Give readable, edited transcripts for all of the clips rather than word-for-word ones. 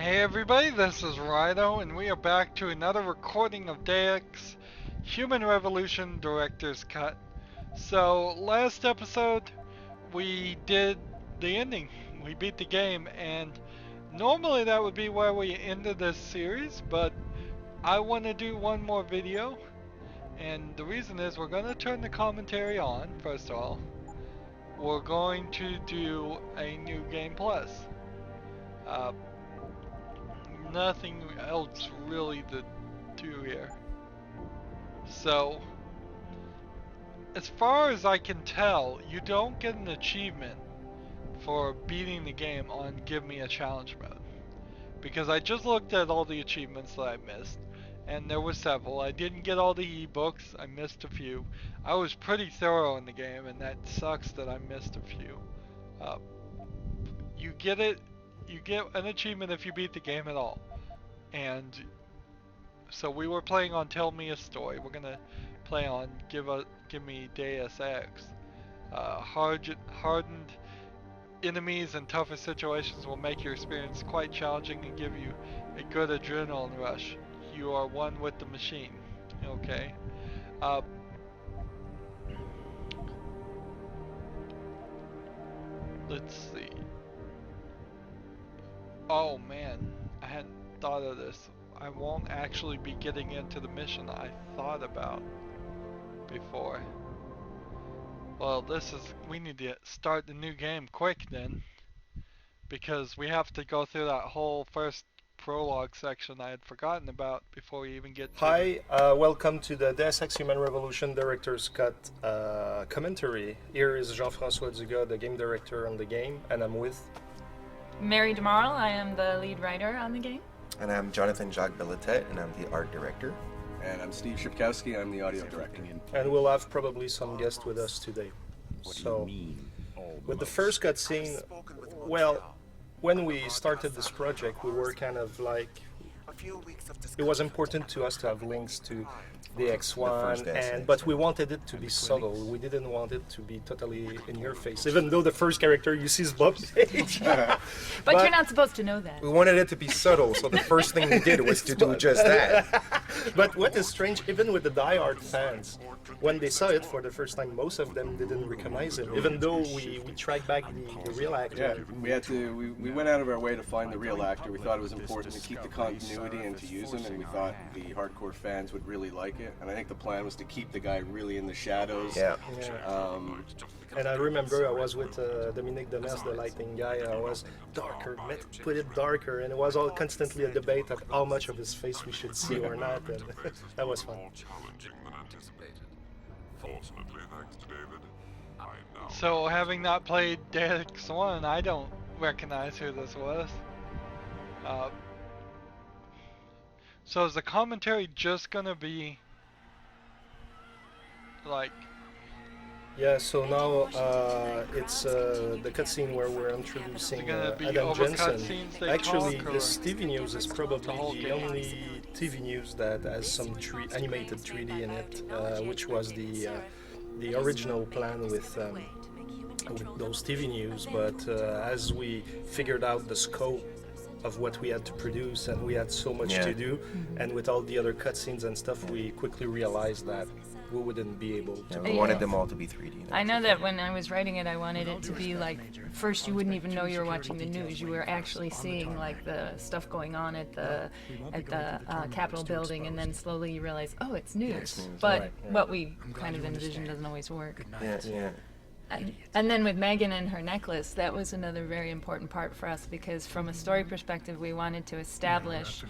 Hey everybody, this is Rydo, and we are back to another recording of Deus Human Revolution Director's Cut. So, last episode, we did the ending. We beat the game, and normally that would be where we ended this series, but I want to do one more video, and the reason is we're going to turn the commentary on, first of all. We're going to do a new game plus. Nothing else really to do here. So, as far as I can tell, you don't get an achievement for beating the game on Give Me a Challenge mode. Because I just looked at all the achievements that I missed, and there were several. I didn't get all the ebooks, I missed a few. I was pretty thorough in the game, and that sucks that I missed a few. You get an achievement if you beat the game at all. And so we were playing on Tell Me a Story. We're gonna play on Give Me Deus Ex. Hardened enemies and tougher situations will make your experience quite challenging and give you a good adrenaline rush. You are one with the machine. Okay. Let's see. Oh man, I hadn't thought of this. I won't actually be getting into the mission I thought about before. Well, we need to start the new game quick then, because we have to go through that whole first prologue section I had forgotten about before we even get to Hi, welcome to the Deus Ex Human Revolution Director's Cut commentary. Here is Jean-François Dugas, the game director on the game, and I'm with Mary DeMarle, I am the lead writer on the game. And I'm Jonathan Jacques Belletet, and I'm the art director. And I'm Steve Shipkowski, I'm the audio director. and we'll have probably some guests with us today. So, with the first cutscene, well, when we started this project, we were kind of like, it was important to us to have links to the ex-SWAT, but we wanted it to be subtle. We didn't want it to be totally in your face, even though the first character you see is Bob Page. But you're not supposed to know that. We wanted it to be subtle, so the first thing we did was to do just that. But what is strange, even with the die-hard fans, when they saw it for the first time, most of them didn't recognize him, even though we tracked back the real actor. Yeah, we went out of our way to find the real actor. We thought it was important to keep the continuity and to use him, and we thought the hardcore fans would really like it. And I think the plan was to keep the guy really in the shadows. Yeah. And I remember I was with Dominique Demers, the lighting guy, and I was darker, put it darker, and it was all constantly a debate of how much of his face we should see or not, and that was fun. So, having not played Deus 1, I don't recognize who this was. So is the commentary just gonna be like... Yeah, so now it's the cutscene where we're introducing Adam Jensen. Actually, this TV news is probably the only TV news that has some animated 3D in it, which was the original plan with those TV news. But as we figured out the scope of what we had to produce, and we had so much to do, and with all the other cutscenes and stuff, we quickly realized that we wouldn't be able to. We wanted them all to be 3D. I know that when I was writing it, I wanted it to be like, first you wouldn't even know you were watching the news. You were actually seeing like the stuff going on at the Capitol building, and then slowly you realize, oh, it's news. But what we kind of envision doesn't always work. Yeah. And then with Megan and her necklace, that was another very important part for us, because from a story perspective, we wanted to establish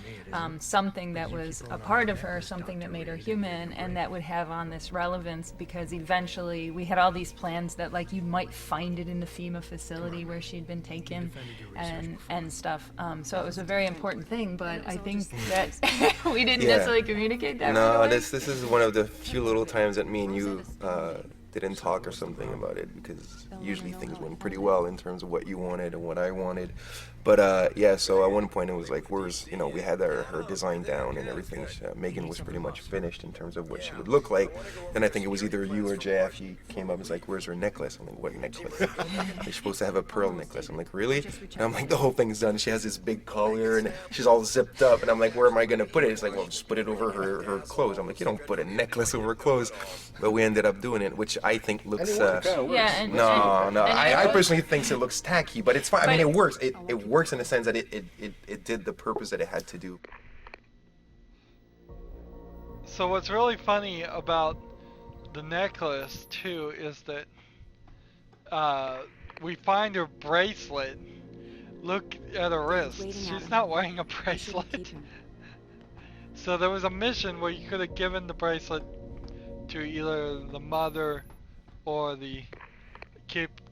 something that was a part of her, something that made her human, and that would have on this relevance, because eventually we had all these plans that like you might find it in the FEMA facility where she'd been taken and stuff. So it was a very important thing, but I think that we didn't necessarily communicate that. No, this is one of the few little times that me and you didn't talk or something about it, because usually things went pretty well in terms of what you wanted and what I wanted. But yeah, so at one point it was like, we had her design down and everything. Megan was pretty much finished in terms of what she would look like. And I think it was either you or JF, he came up and was like, where's her necklace? I'm like, what necklace? You're supposed to have a pearl necklace. I'm like, really? And I'm like, the whole thing's done. She has this big collar and she's all zipped up. And I'm like, where am I going to put it? It's like, well, just put it over her clothes. I'm like, you don't put a necklace over clothes. But we ended up doing it, which I think looks... I personally think it looks tacky, but it's fine. I mean, it works. It works in the sense that it did the purpose that it had to do. So what's really funny about the necklace too is that we find her bracelet. Look at her wrist. She's not wearing a bracelet. So there was a mission where you could have given the bracelet to either the mother or the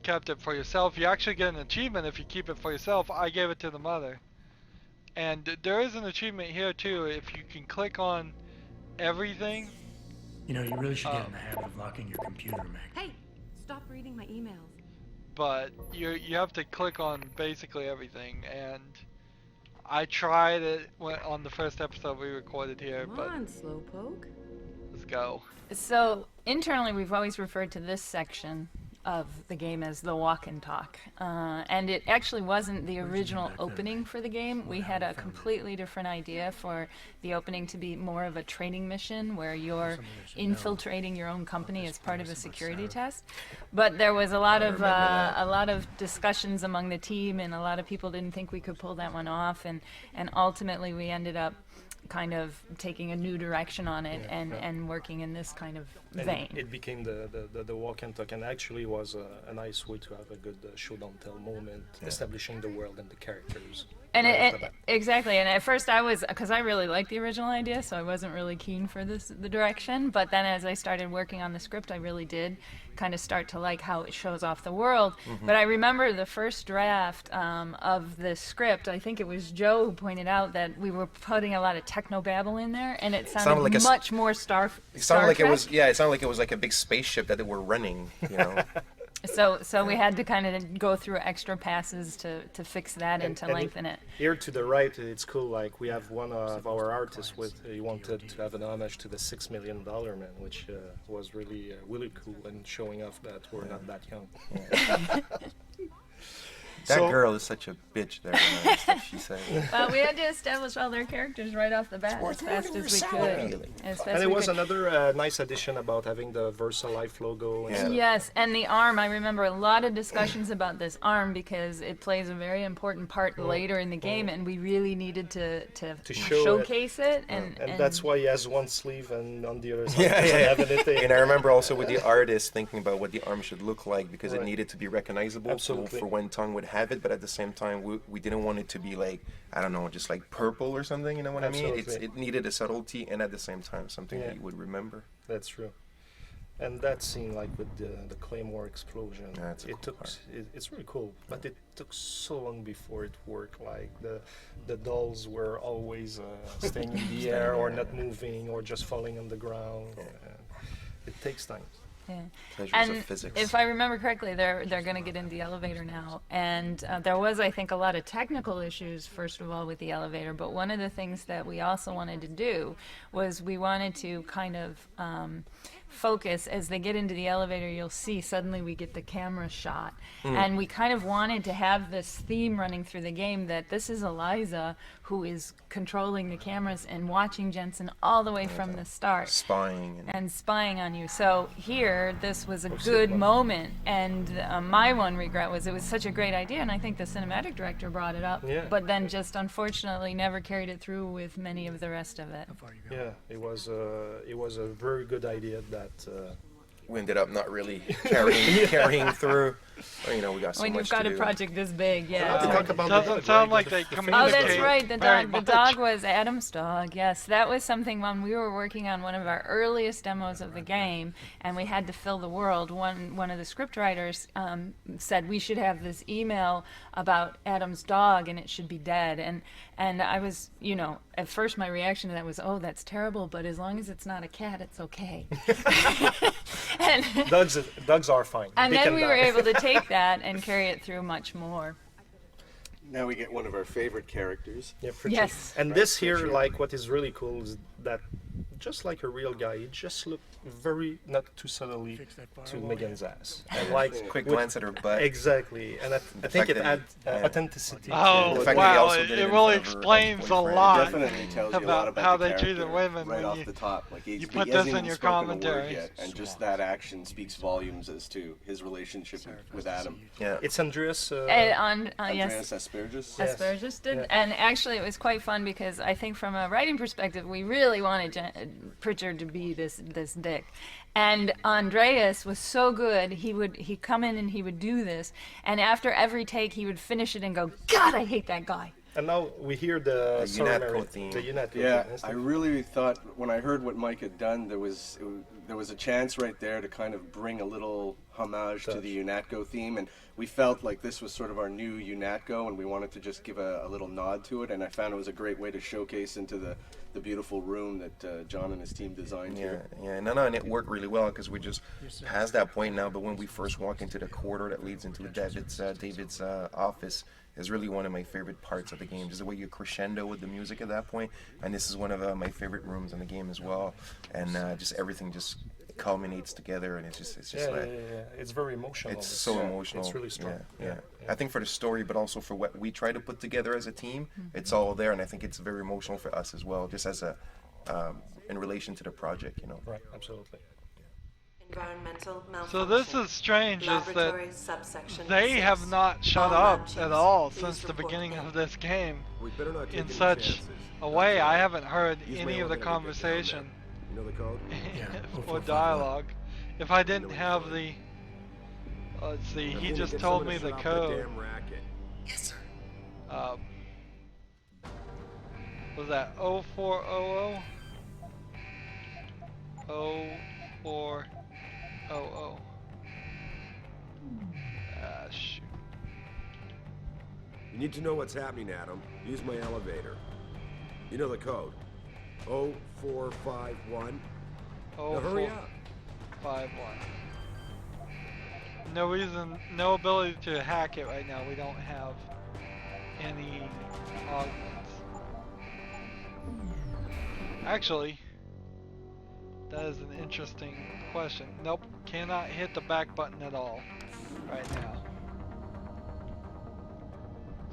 kept it for yourself. You actually get an achievement if you keep it for yourself. I gave it to the mother. And there is an achievement here too. If you can click on everything. You know, you really should get in the habit of locking your computer, Meg. Hey, stop reading my emails. But you have to click on basically everything, and I tried it on the first episode we recorded here. Come but on, Slowpoke. Let's go. So internally, we've always referred to this section of the game as the walk and talk, and it actually wasn't the original opening for the game. We had a completely different idea for the opening to be more of a training mission where you're infiltrating your own company as part of a security test. But there was a lot of discussions among the team, and a lot of people didn't think we could pull that one off, and ultimately we ended up kind of taking a new direction on it and working in this kind of vein. It became the walk and talk, and actually was a nice way to have a good show don't tell moment, establishing the world and the characters. And exactly, and at first I was, because I really liked the original idea, so I wasn't really keen for the direction, but then as I started working on the script, I really did kind of start to like how it shows off the world. But I remember the first draft of the script, I think it was Joe who pointed out that we were putting a lot of technobabble in there, and it sounded like much more Star Trek. It sounded like it was like a big spaceship that they were running, you know. So we had to kind of go through extra passes to fix that and to lengthen it. Here to the right, it's cool. Like we have one of our artists he wanted to have an homage to the $6 Million Man, which was really cool and showing off that we're not that young. That girl is such a bitch there, man, stuff she said. Well, we had to establish all their characters right off the bat as fast as we could. And it was another nice addition about having the VersaLife logo. And Yes, and the arm. I remember a lot of discussions about this arm because it plays a very important part later in the game, and we really needed to showcase it. And that's why he has one sleeve and on the other side have anything. And I remember also with the artist thinking about what the arm should look like because it needed to be recognizable for when Tongue would have it, but at the same time we didn't want it to be like, I don't know, just like purple or something, you know what I mean? It needed a subtlety and at the same time something that you would remember. That's true. And that scene, like with the Claymore explosion, it's really cool, but it took so long before it worked. Like the dolls were always staying in the air or not moving or just falling on the ground. It takes time. Yeah. And if I remember correctly, they're going to get in the elevator now. And there was, I think, a lot of technical issues, first of all, with the elevator. But one of the things that we also wanted to do was we wanted to kind of focus. As they get into the elevator, you'll see suddenly we get the camera shot. And we kind of wanted to have this theme running through the game that this is Eliza who is controlling the cameras and watching Jensen all the way from the start. Spying on you. So here, this was a good moment. And my one regret was it was such a great idea, and I think the cinematic director brought it up, but then just unfortunately never carried it through with many of the rest of it. Yeah, it was a very good idea that we ended up not really carrying through. Well, you know, we got so when much you've got to a do. project this big, Doesn't sound like they communicate. Oh, that's right. The dog dog was Adam's dog. Yes, that was something when we were working on one of our earliest demos of the game, and we had to fill the world. One of the script writers said we should have this email about Adam's dog, and it should be dead. And I was, you know, at first my reaction to that was, oh, that's terrible, but as long as it's not a cat, it's okay. And dogs are fine. And then we were able to take that and carry it through much more. Now we get one of our favorite characters. Yeah, Pritchard. Yes. And this here, like, what is really cool is that, just like a real guy, he just looked very, not too subtly, to Megan's ass. And like, Quick glance at her butt. Exactly, and I think it adds authenticity. Oh, The fact that he wow, also it did it in really front of her explains a boyfriend. lot Definitely tells you a lot about about how the they treat character the women right when off you, the top. Like you he put hasn't this in even your spoken a word commentary. yet, and just that action speaks volumes as to his relationship with Adam. Yeah. It's Andreas. Yes. Andreas Aspergus. Yes. Aspergus did, Yeah. and actually it was quite fun because I think from a writing perspective we really wanted Pritchard to be this dick, and Andreas was so good. He'd come in and he would do this, and after every take he would finish it and go, God, I hate that guy. And now we hear the UNATCO theme. The UNATCO Yeah, theme. I really thought when I heard what Mike had done, there was a chance right there to kind of bring a little homage to the UNATCO theme, and we felt like this was sort of our new UNATCO, and we wanted to just give a little nod to it, and I found it was a great way to showcase into the beautiful room that John and his team designed here. Yeah, no, and it worked really well because we just past that point now. But when we first walk into the corridor that leads into David's office, is really one of my favorite parts of the game. Just the way you crescendo with the music at that point, and this is one of my favorite rooms in the game as well. And just everything just culminates together, and it's just like it's very emotional. it's so emotional. It's really strong. Yeah. I think for the story, but also for what we try to put together as a team, it's all there, and I think it's very emotional for us as well, just as a in relation to the project, you know. Right, absolutely. Environmental so malfunction. this is strange, is that Laboratory subsection they 6. have not shut All up lab at chiefs, all please since the report beginning in. of this game. We better not take In any such chances. a way, I haven't heard Use any my of the elevator to get down conversation there. You know the code? Yeah, or 0451. dialogue. If I didn't have the, let's see, I'm he gonna just get told someone me to the shut off that code. damn racket. Was that 0400? 0400. Shoot. You need to know what's happening, Adam. Use my elevator. You know the code. 0451. Now hurry up. 51. No reason, no ability to hack it right now. We don't have any augments. Actually, that is an interesting question. Nope, cannot hit the back button at all right now.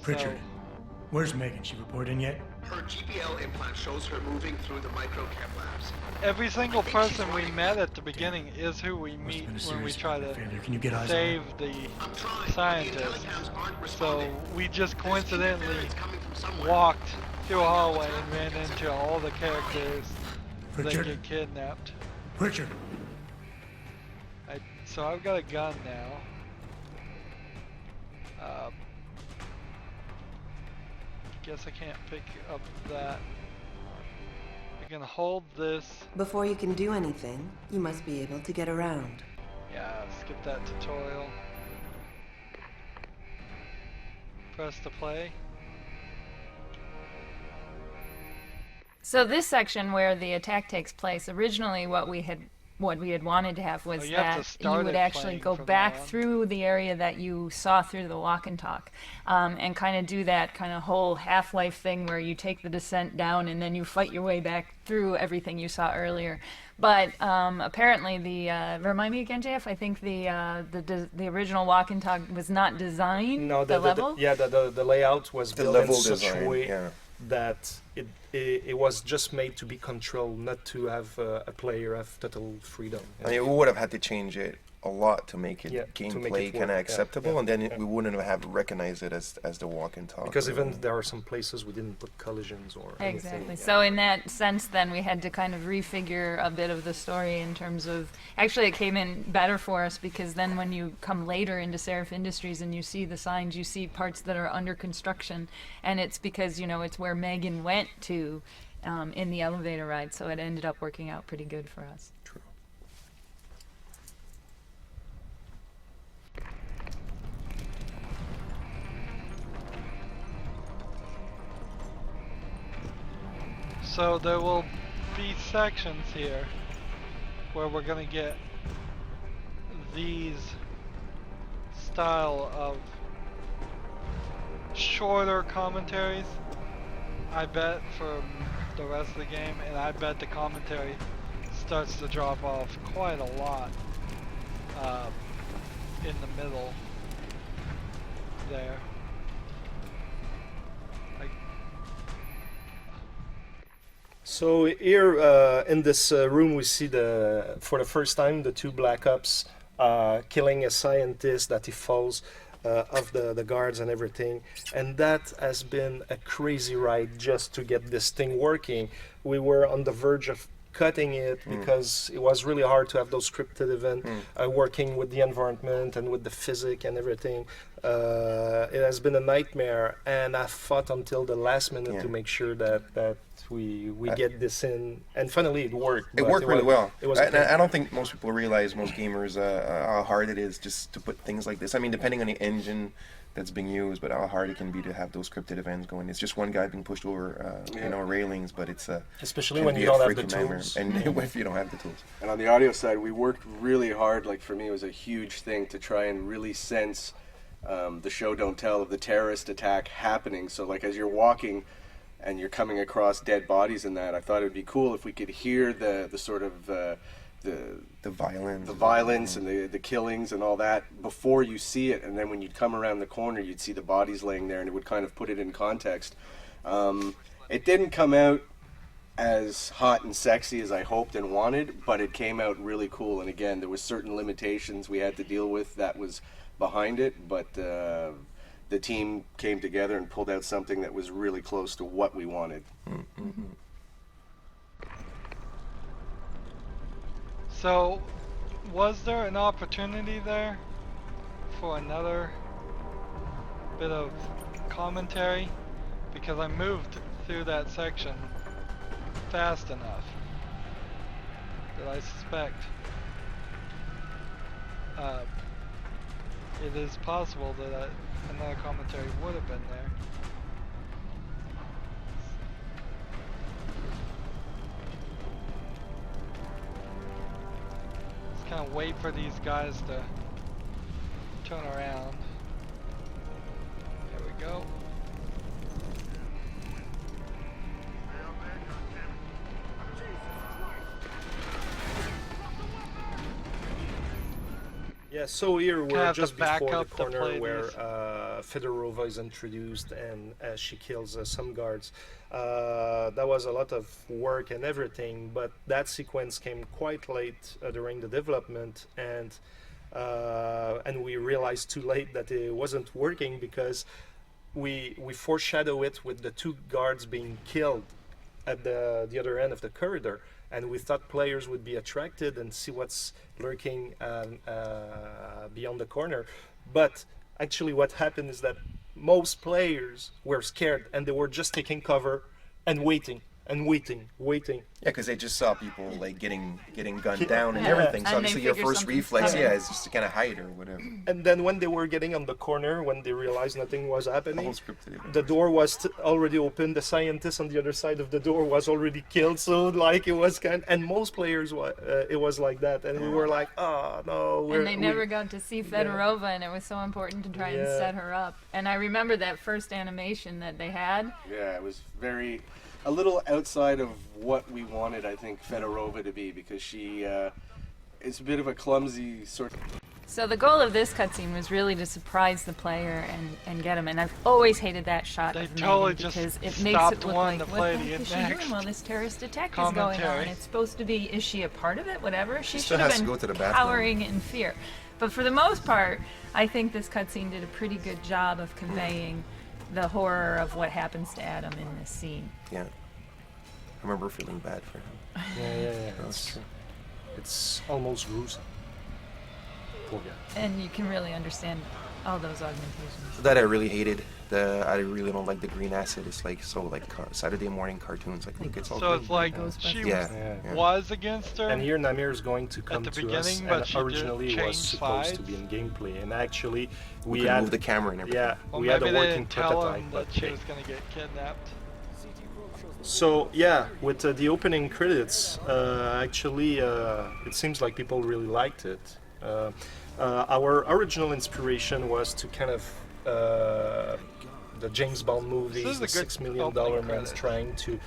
Pritchard, where's Megan? She report in yet? Her GPL implant shows her moving through the microchem labs. Every single person we met at the beginning is who we meet when we try to Can you get eyes save on the I'm trying. scientist. The intel aren't So responding. we just There's coincidentally interference coming from somewhere. walked through a hallway and ran into all the characters that Pritchard? get kidnapped. Pritchard, So I've got a gun now. Guess I can't pick up that. I can hold this. Before you can do anything, you must be able to get around. Yeah, skip that tutorial. Press to play. So this section where the attack takes place, originally what we had wanted to have was you have to that start you would it actually playing go from back now on. through the area that you saw through the walk and talk, and kind of do that kind of whole Half-Life thing where you take the descent down and then you fight your way back through everything you saw earlier. But apparently remind me again, JF, I think the original walk and talk was not designed, No, the level? the layout was The built in level such design, a way yeah. that it was just made to be controlled, not to have a player have total freedom. I mean, we would have had to change it a lot to make it Yeah, to make gameplay it kind of work, yeah, acceptable, yeah, and then yeah. we wouldn't have recognized it as the walk and talk. Because even there are some places we didn't put collisions or Exactly. anything. So in that sense, then we had to kind of refigure a bit of the story in terms of. Actually, it came in better for us because then when you come later into Seraph Industries and you see the signs, you see parts that are under construction, and it's because it's where Megan went to in the elevator ride. So it ended up working out pretty good for us. True. So there will be sections here where we're gonna get these style of shorter commentaries, I bet, from the rest of the game, and I bet the commentary starts to drop off quite a lot in the middle there. So here in this room we see for the first time the two Black Ops killing a scientist that he falls off the guards and everything, and that has been a crazy ride just to get this thing working. We were on the verge of cutting it because it was really hard to have those scripted events working with the environment and with the physics and everything. It has been a nightmare, and I fought until the last minute to make sure that we get this in, and finally it worked. It worked really well. I don't think most people realize, most gamers, how hard it is just to put things like this. I mean, depending on the engine that's being used, but how hard it can be to have those scripted events going. It's just one guy being pushed over, railings, but it's especially when you don't have the tools, and if you don't have the tools. And on the audio side, we worked really hard. Like for me, it was a huge thing to try and really sense the show don't tell of the terrorist attack happening. So like as you're walking and you're coming across dead bodies and that, I thought it would be cool if we could hear the sort of the violence and the killings and all that before you see it, and then when you'd come around the corner you'd see the bodies laying there, and it would kind of put it in context. It didn't come out as hot and sexy as I hoped and wanted, but it came out really cool. And again, there was certain limitations we had to deal with that was behind it, but the team came together and pulled out something that was really close to what we wanted. So, was there an opportunity there for another bit of commentary? Because I moved through that section fast enough that I suspect it is possible that another commentary would have been there. Just kind of wait for these guys to turn around. There we go. Yeah, so here we're just before the backup corner where Fedorova is introduced, and she kills some guards. That was a lot of work and everything, but that sequence came quite late during the development, and we realized too late that it wasn't working because we foreshadow it with the two guards being killed at the other end of the corridor. And we thought players would be attracted and see what's lurking beyond the corner. But actually what happened is that most players were scared and they were just taking cover and waiting. Yeah, because they just saw people like getting gunned down and everything. So obviously your first reflex, is just to kind of hide or whatever. And then when they were getting on the corner, when they realized nothing was happening, the door was already open. The scientist on the other side of the door was already killed. So like it was and most players it was like that, and we were like, oh no. And they never got to see Fedorova, and it was so important to try and set her up. And I remember that first animation that they had. Yeah, it was a little outside of what we wanted, I think, Fedorova to be, because she is a bit of a clumsy sort of... So the goal of this cutscene was really to surprise the player and get him, and I've always hated that shot they of totally Megan because just it makes it look like, to what play the heck the is she doing while this terrorist attack is going on? It's supposed to be, is she a part of it? Whatever. She should have been cowering in fear. But for the most part, I think this cutscene did a pretty good job of conveying the horror of what happens to Adam in this scene. Yeah. I remember feeling bad for him. Yeah. That's true. It's almost gruesome. Poor guy. And you can really understand all those augmentations. That I really hated. I really don't like the green acid. It's like Saturday morning cartoons. Like, look, it's all so green. it's like she was against her. And here Namir is going to come at the to beginning, us, but and originally was supposed to be in gameplay, and actually we had move the camera and everything. Yeah, well, we had a working prototype. But she was going to get kidnapped. So yeah, with the opening credits, actually it seems like people really liked it. Our original inspiration was to kind of the James Bond movies, the $6 million man's trying to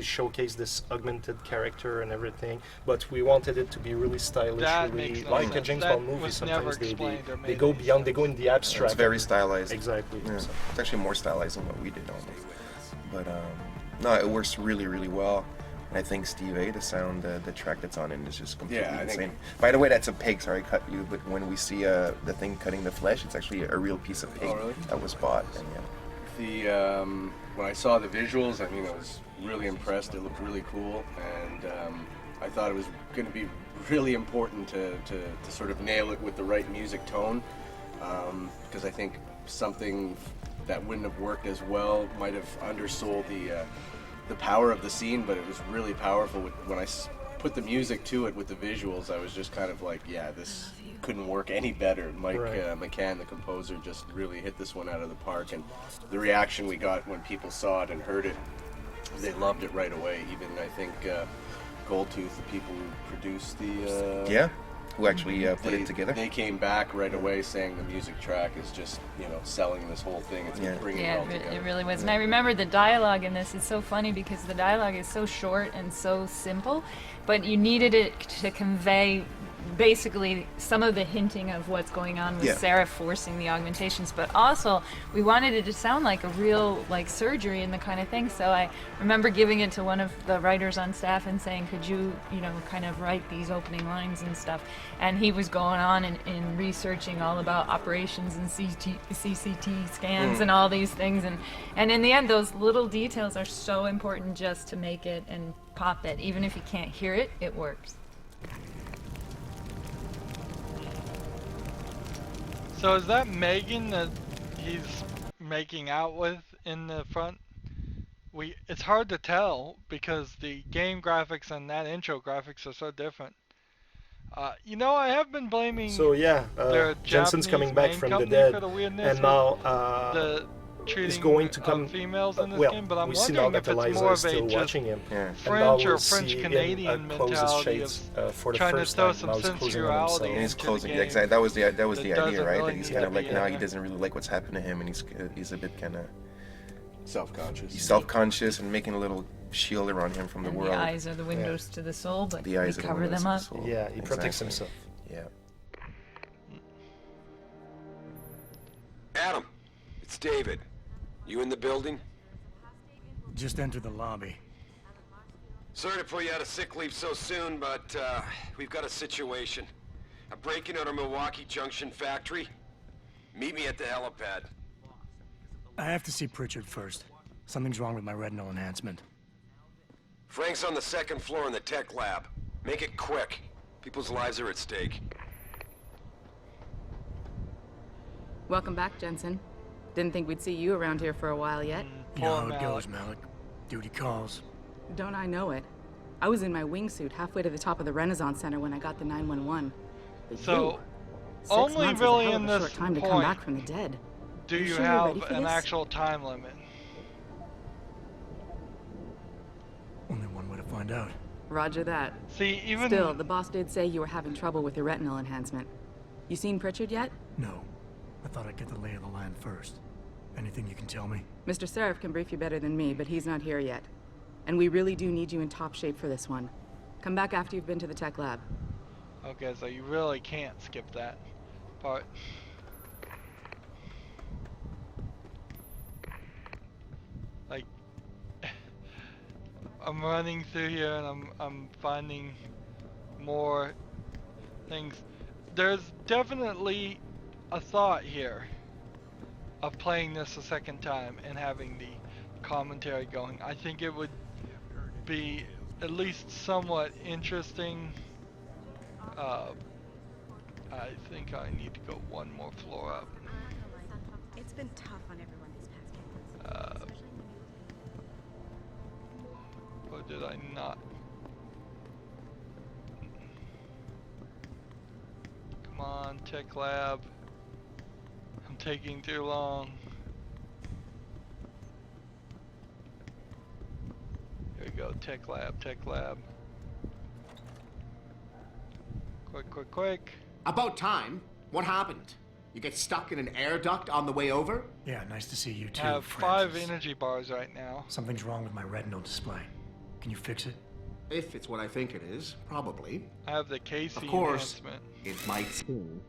showcase this augmented character and everything, but we wanted it to be really stylish, really like a James Bond movie. Sometimes they go beyond, they go in the abstract. It's very stylized. Exactly. Yeah. So it's actually more stylized than what we did almost. But no, it works really, really well. And I think Steve A, the sound, the track that's on it is just completely insane. By the way, that's a pig. Sorry, I cut you. But when we see the thing cutting the flesh, it's actually a real piece of pig that was bought. And, when I saw the visuals, I mean, I was really impressed. It looked really cool, and I thought it was going to be really important to sort of nail it with the right music tone, because I think something that wouldn't have worked as well might have undersold the power of the scene, but it was really powerful. When I put the music to it with the visuals, I was just kind of like, yeah, this couldn't work any better. Mike McCann, the composer, just really hit this one out of the park, and the reaction we got when people saw it and heard it, they loved it right away. Even I think Goldtooth, the people who produced the who actually put it together, they came back right away saying the music track is just selling this whole thing. It's bringing it all together. It really was. And I remember the dialogue in this. It's so funny because the dialogue is so short and so simple, but you needed it to convey basically some of the hinting of what's going on with Sarah forcing the augmentations, but also we wanted it to sound like a real surgery and the kind of thing. So I remember giving it to one of the writers on staff and saying, could you kind of write these opening lines and stuff, and he was going on and researching all about operations and CCT scans and all these things, and in the end those little details are so important just to make it and pop it. Even if you can't hear it, it works. So is that Megan that he's making out with in the front? It's hard to tell because the game graphics and that intro graphics are so different. I have been blaming Jensen's coming back from the dead, and now is going to come females in this game, but I'm wondering if it's more of a just French or French-Canadian mentality of trying to throw some sensuality and he's closing. The game. Exactly, that was the idea, right? That he's kind of like now he doesn't really like what's happened to him, and he's a bit kind of self-conscious. He's self-conscious and making a little shield around him from the world. The eyes are the windows to the soul, but the eyes we cover them up. Yeah, he protects himself. Yeah. Adam, it's David. You in the building? Just entered the lobby. Sorry to pull you out of sick leave so soon, but we've got a situation. A break-in at our Milwaukee Junction factory. Meet me at the helipad. I have to see Pritchard first. Something's wrong with my retinal enhancement. Frank's on the second floor in the tech lab. Make it quick. People's lives are at stake. Welcome back, Jensen. Didn't think we'd see you around here for a while yet. You know how it goes, Malik. Duty calls. Don't I know it? I was in my wingsuit halfway to the top of the Renaissance Center when I got the 911. But so, only really in this time to come back from the dead. Do you have an actual time limit? Only one way to find out. Roger that. See, even still, the boss did say you were having trouble with your retinal enhancement. You seen Pritchard yet? No. I thought I'd get the lay of the land first. Anything you can tell me? Mr. Seraph can brief you better than me, but he's not here yet. And we really do need you in top shape for this one. Come back after you've been to the tech lab. Okay, so you really can't skip that part. Like, I'm running through here and I'm finding more things. There's definitely a thought here of playing this a second time and having the commentary going. I think it would be at least somewhat interesting. I think I need to go one more floor up. It's been tough on everyone these past few months. Or did I not? Come on, tech lab. I'm taking too long. Here we go, tech lab, tech lab. Quick, quick, quick. About time. What happened? You get stuck in an air duct on the way over? Yeah, nice to see you too, I have Francis. 5 energy bars right now. Something's wrong with my retinal display. Can you fix it? If it's what I think it is, probably. I have the KC Of course, enhancement. it might seem.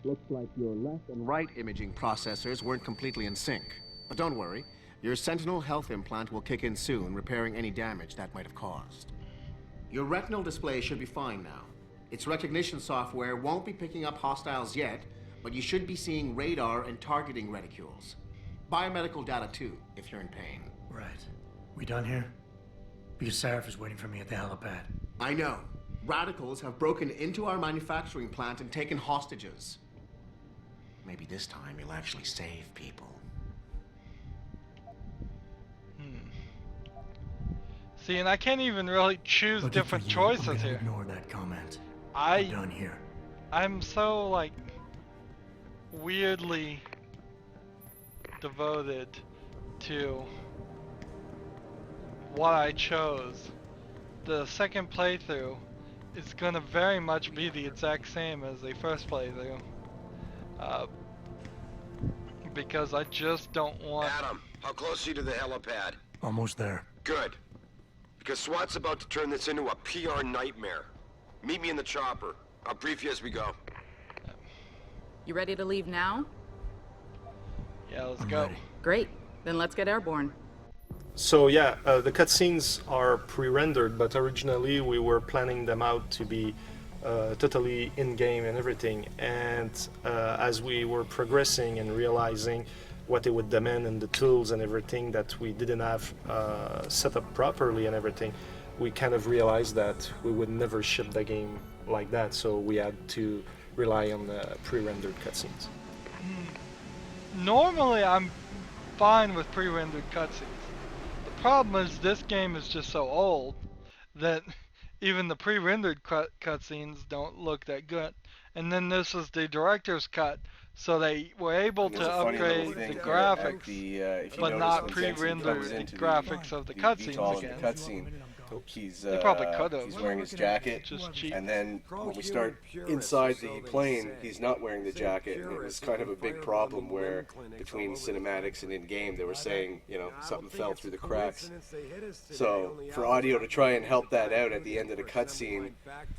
Looks like your left and right imaging processors weren't completely in sync. But don't worry, your Sentinel health implant will kick in soon, repairing any damage that might have caused. Your retinal display should be fine now. Its recognition software won't be picking up hostiles yet, but you should be seeing radar and targeting reticules. Biomedical data too, if you're in pain. Right. We done here? Because Seraph is waiting for me at the helipad. I know. Radicals have broken into our manufacturing plant and taken hostages. Maybe this time you'll actually save people. See, and I can't even really choose different choices here. Ignore that comment. I'm done here. I'm so like weirdly devoted to what I chose. The second playthrough is gonna very much be the exact same as the first playthrough. Because I just don't want... Adam, how close are you to the helipad? Almost there. Good. Because SWAT's about to turn this into a PR nightmare. Meet me in the chopper. I'll brief you as we go. You ready to leave now? Yeah, let's go. Ready. Great. Then let's get airborne. So yeah, the cutscenes are pre-rendered, but originally we were planning them out to be totally in-game and everything. And as we were progressing and realizing what it would demand and the tools and everything that we didn't have set up properly and everything, we kind of realized that we would never ship the game like that. So we had to rely on the pre-rendered cutscenes. Normally I'm fine with pre-rendered cutscenes. The problem is this game is just so old that even the pre-rendered cutscenes don't look that good. And then this is the director's cut, so they were able to upgrade the graphics, but not pre-render the graphics of the cutscenes again. They probably could have. He's wearing his jacket, and then when we start inside the plane, he's not wearing the jacket. And it was kind of a big problem where between cinematics and in-game, they were saying, you know, something fell through the cracks. So for audio to try and help that out at the end of the cutscene,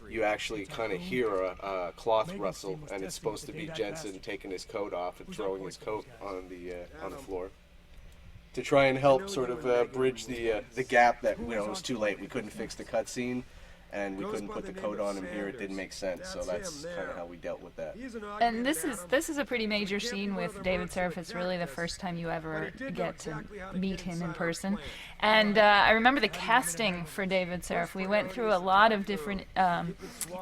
you actually kind of hear a cloth rustle, and it's supposed to be Jensen taking his coat off and throwing his coat on the floor, to try and help sort of bridge the gap that, you know, it was too late. We couldn't fix the cutscene, and we couldn't put the code on him here. It didn't make sense, so that's kind of how we dealt with that. And this is a pretty major scene with David Seraph. It's really the first time you ever get to meet him in person. And I remember the casting for David Seraph. We went through a lot of different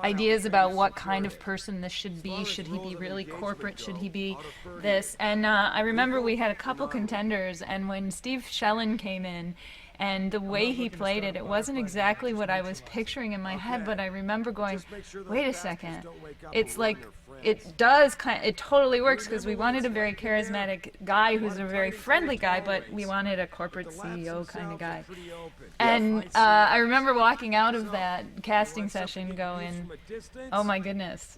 ideas about what kind of person this should be. Should he be really corporate? Should he be this? And I remember we had a couple contenders, and when Steve Shellen came in, and the way he played it, it wasn't exactly what I was picturing in my head, but I remember going, wait a second, it's like, it totally works, because we wanted a very charismatic guy who's a very friendly guy, but we wanted a corporate CEO kind of guy. And I remember walking out of that casting session going, oh my goodness,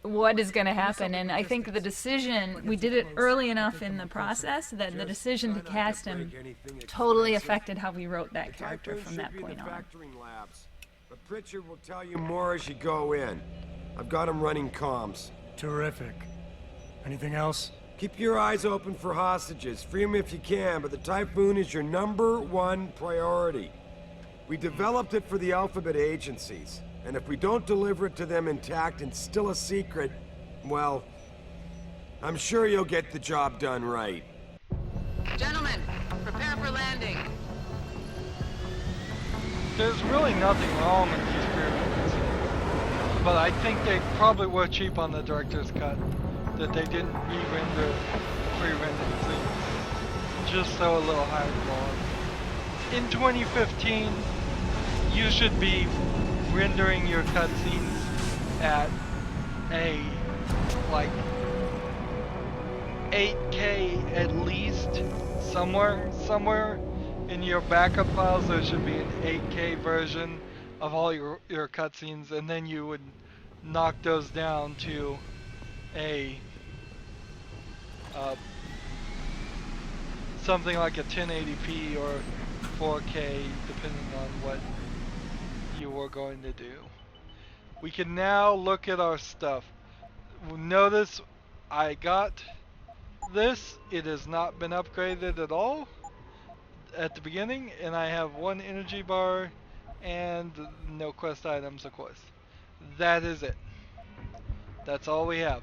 what is going to happen? And I think the decision, we did it early enough in the process that the decision to cast him totally affected how we wrote that character from that point on. But Pritchard will tell you more as you go in. I've got him running comms. Terrific. Anything else? Keep your eyes open for hostages. Free them if you can, but the Typhoon is your #1 priority. We developed it for the Alphabet agencies. And if we don't deliver it to them intact and still a secret, well, I'm sure you'll get the job done right. Gentlemen, prepare for landing. There's really nothing wrong with these pyramids, but I think they probably were cheap on the director's cut, that they didn't re-render the pre-rendered scenes, just so a little higher quality. In 2015, you should be rendering your cutscenes at a, like, 8K at least. Somewhere in your backup files there should be an 8K version of all your cutscenes, and then you would knock those down to a something like a 1080p or 4K, depending on what you were going to do. We can now look at our stuff. Notice I got this. It has not been upgraded at all at the beginning, and I have 1 energy bar and no quest items, of course. That is it. That's all we have.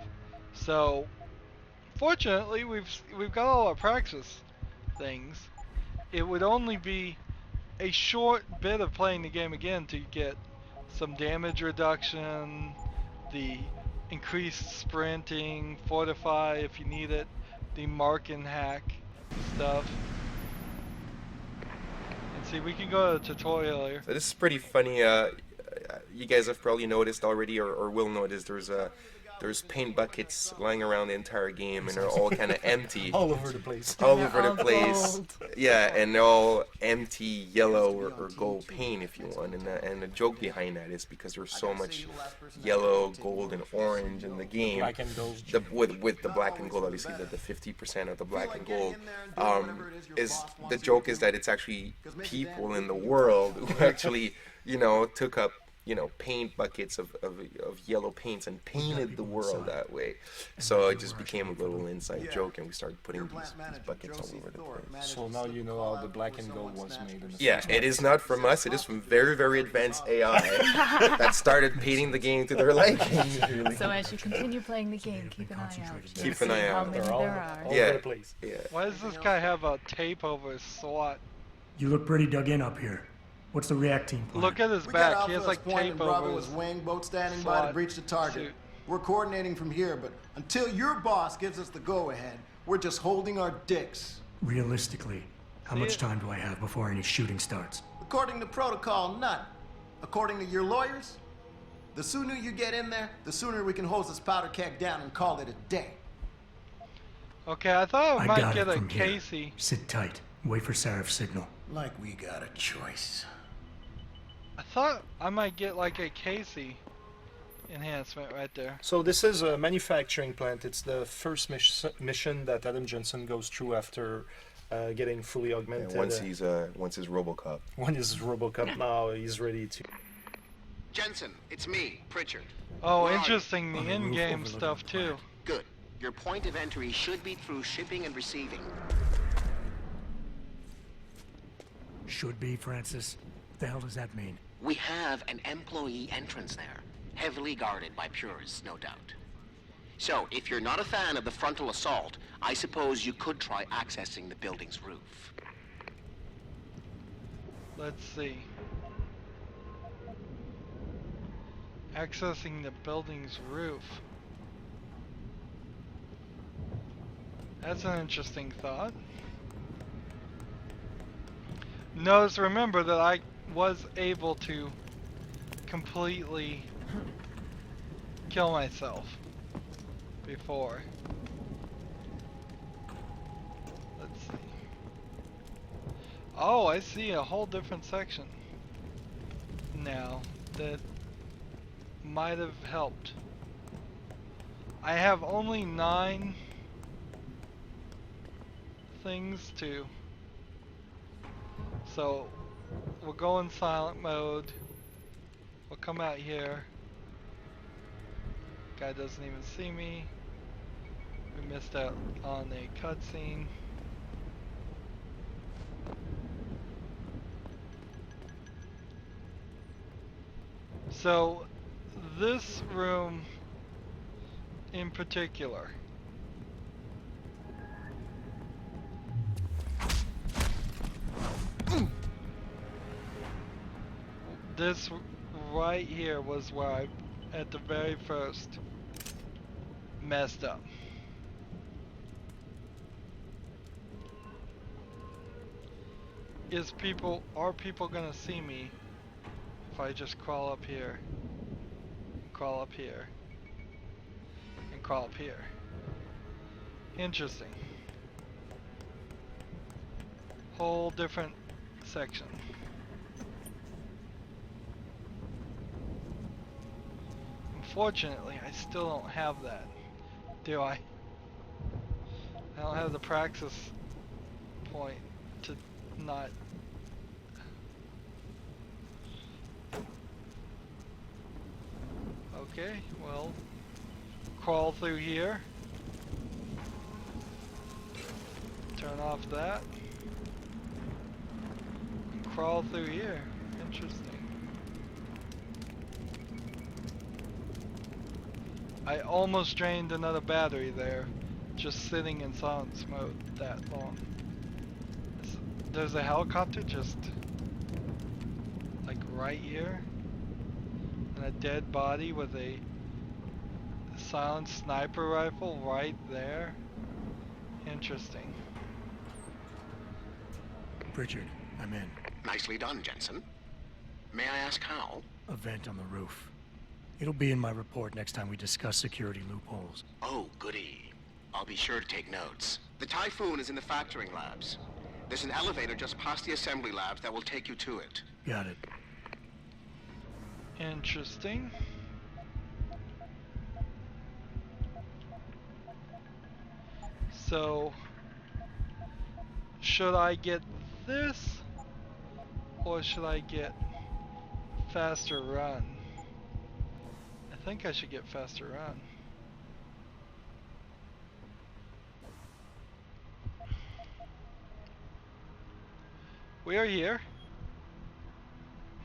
So fortunately, we've got all our practice things. It would only be a short bit of playing the game again to get some damage reduction, the increased sprinting, fortify if you need it, the mark and hack stuff. And see, we can go to the tutorial here. So this is pretty funny. You guys have probably noticed already, or will notice, there's paint buckets lying around the entire game, and they're all kind of empty. All over the place. All over the place. Yeah, and they're all empty yellow or gold paint, if you want. And the joke behind that is because there's so much yellow, gold, and orange in the game. Black and gold. With the black and gold, obviously, the 50% of the black and gold. Is the joke is that it's actually people in the world who actually, took up paint buckets of yellow paints and painted the world that way. So it just became a little inside joke, and we started putting these buckets all over the place. So now you know how the black and gold was made. In the it is not from us. It is from very, very advanced AI that started painting the game to their liking. Really. So as you continue playing the game, keep an eye out. Keep an eye out. How many there are. All over the place. Yeah. Why does this guy have a tape over his SWAT? You look pretty dug in up here. What's the react team plan? Look at his back. He has like tape over his wing, boat standing by to breach the target. suit. We're coordinating from here, but until your boss gives us the go-ahead, we're just holding our dicks. Realistically, how much time do I have before any shooting starts? According to protocol, none. According to your lawyers, the sooner you get in there, the sooner we can hose this powder keg down and call it a day. Okay, I thought I might got get it a from here. Casey. Sit tight. Wait for Seraph's signal. Like we got a choice. I thought I might get like a Casey enhancement right there. So this is a manufacturing plant. It's the first mission that Adam Jensen goes through after getting fully augmented. Yeah, once he's RoboCop. When he's RoboCop, now he's ready to. Jensen, it's me, Pritchard. Oh, interesting. The in-game stuff too. Good. Your point of entry should be through shipping and receiving. Should be, Francis. What the hell does that mean? We have an employee entrance there, heavily guarded by purists, no doubt. So, if you're not a fan of the frontal assault, I suppose you could try accessing the building's roof. Let's see. Accessing the building's roof. That's an interesting thought. Notice, remember that I was able to completely kill myself before. Let's see. Oh, I see a whole different section now that might have helped. I have only 9 things to. So we'll go in silent mode. We'll come out here. Guy doesn't even see me. We missed out on a cutscene. So this room in particular, this right here was where I, at the very first, messed up. Are people gonna see me if I just crawl up here, crawl up here, and crawl up here? Interesting. Whole different section. Unfortunately, I still don't have that, do I? I don't have the praxis point to not... Okay, well, crawl through here. Turn off that. And crawl through here. Interesting. I almost drained another battery there, just sitting in silence mode that long. There's a helicopter just like right here, and a dead body with a silenced sniper rifle right there. Interesting. Pritchard, I'm in. Nicely done, Jensen. May I ask how? A vent on the roof. It'll be in my report next time we discuss security loopholes. Oh, goody. I'll be sure to take notes. The Typhoon is in the factoring labs. There's an elevator just past the assembly labs that will take you to it. Got it. Interesting. So, should I get this, or should I get faster run? I think I should get faster run. We are here,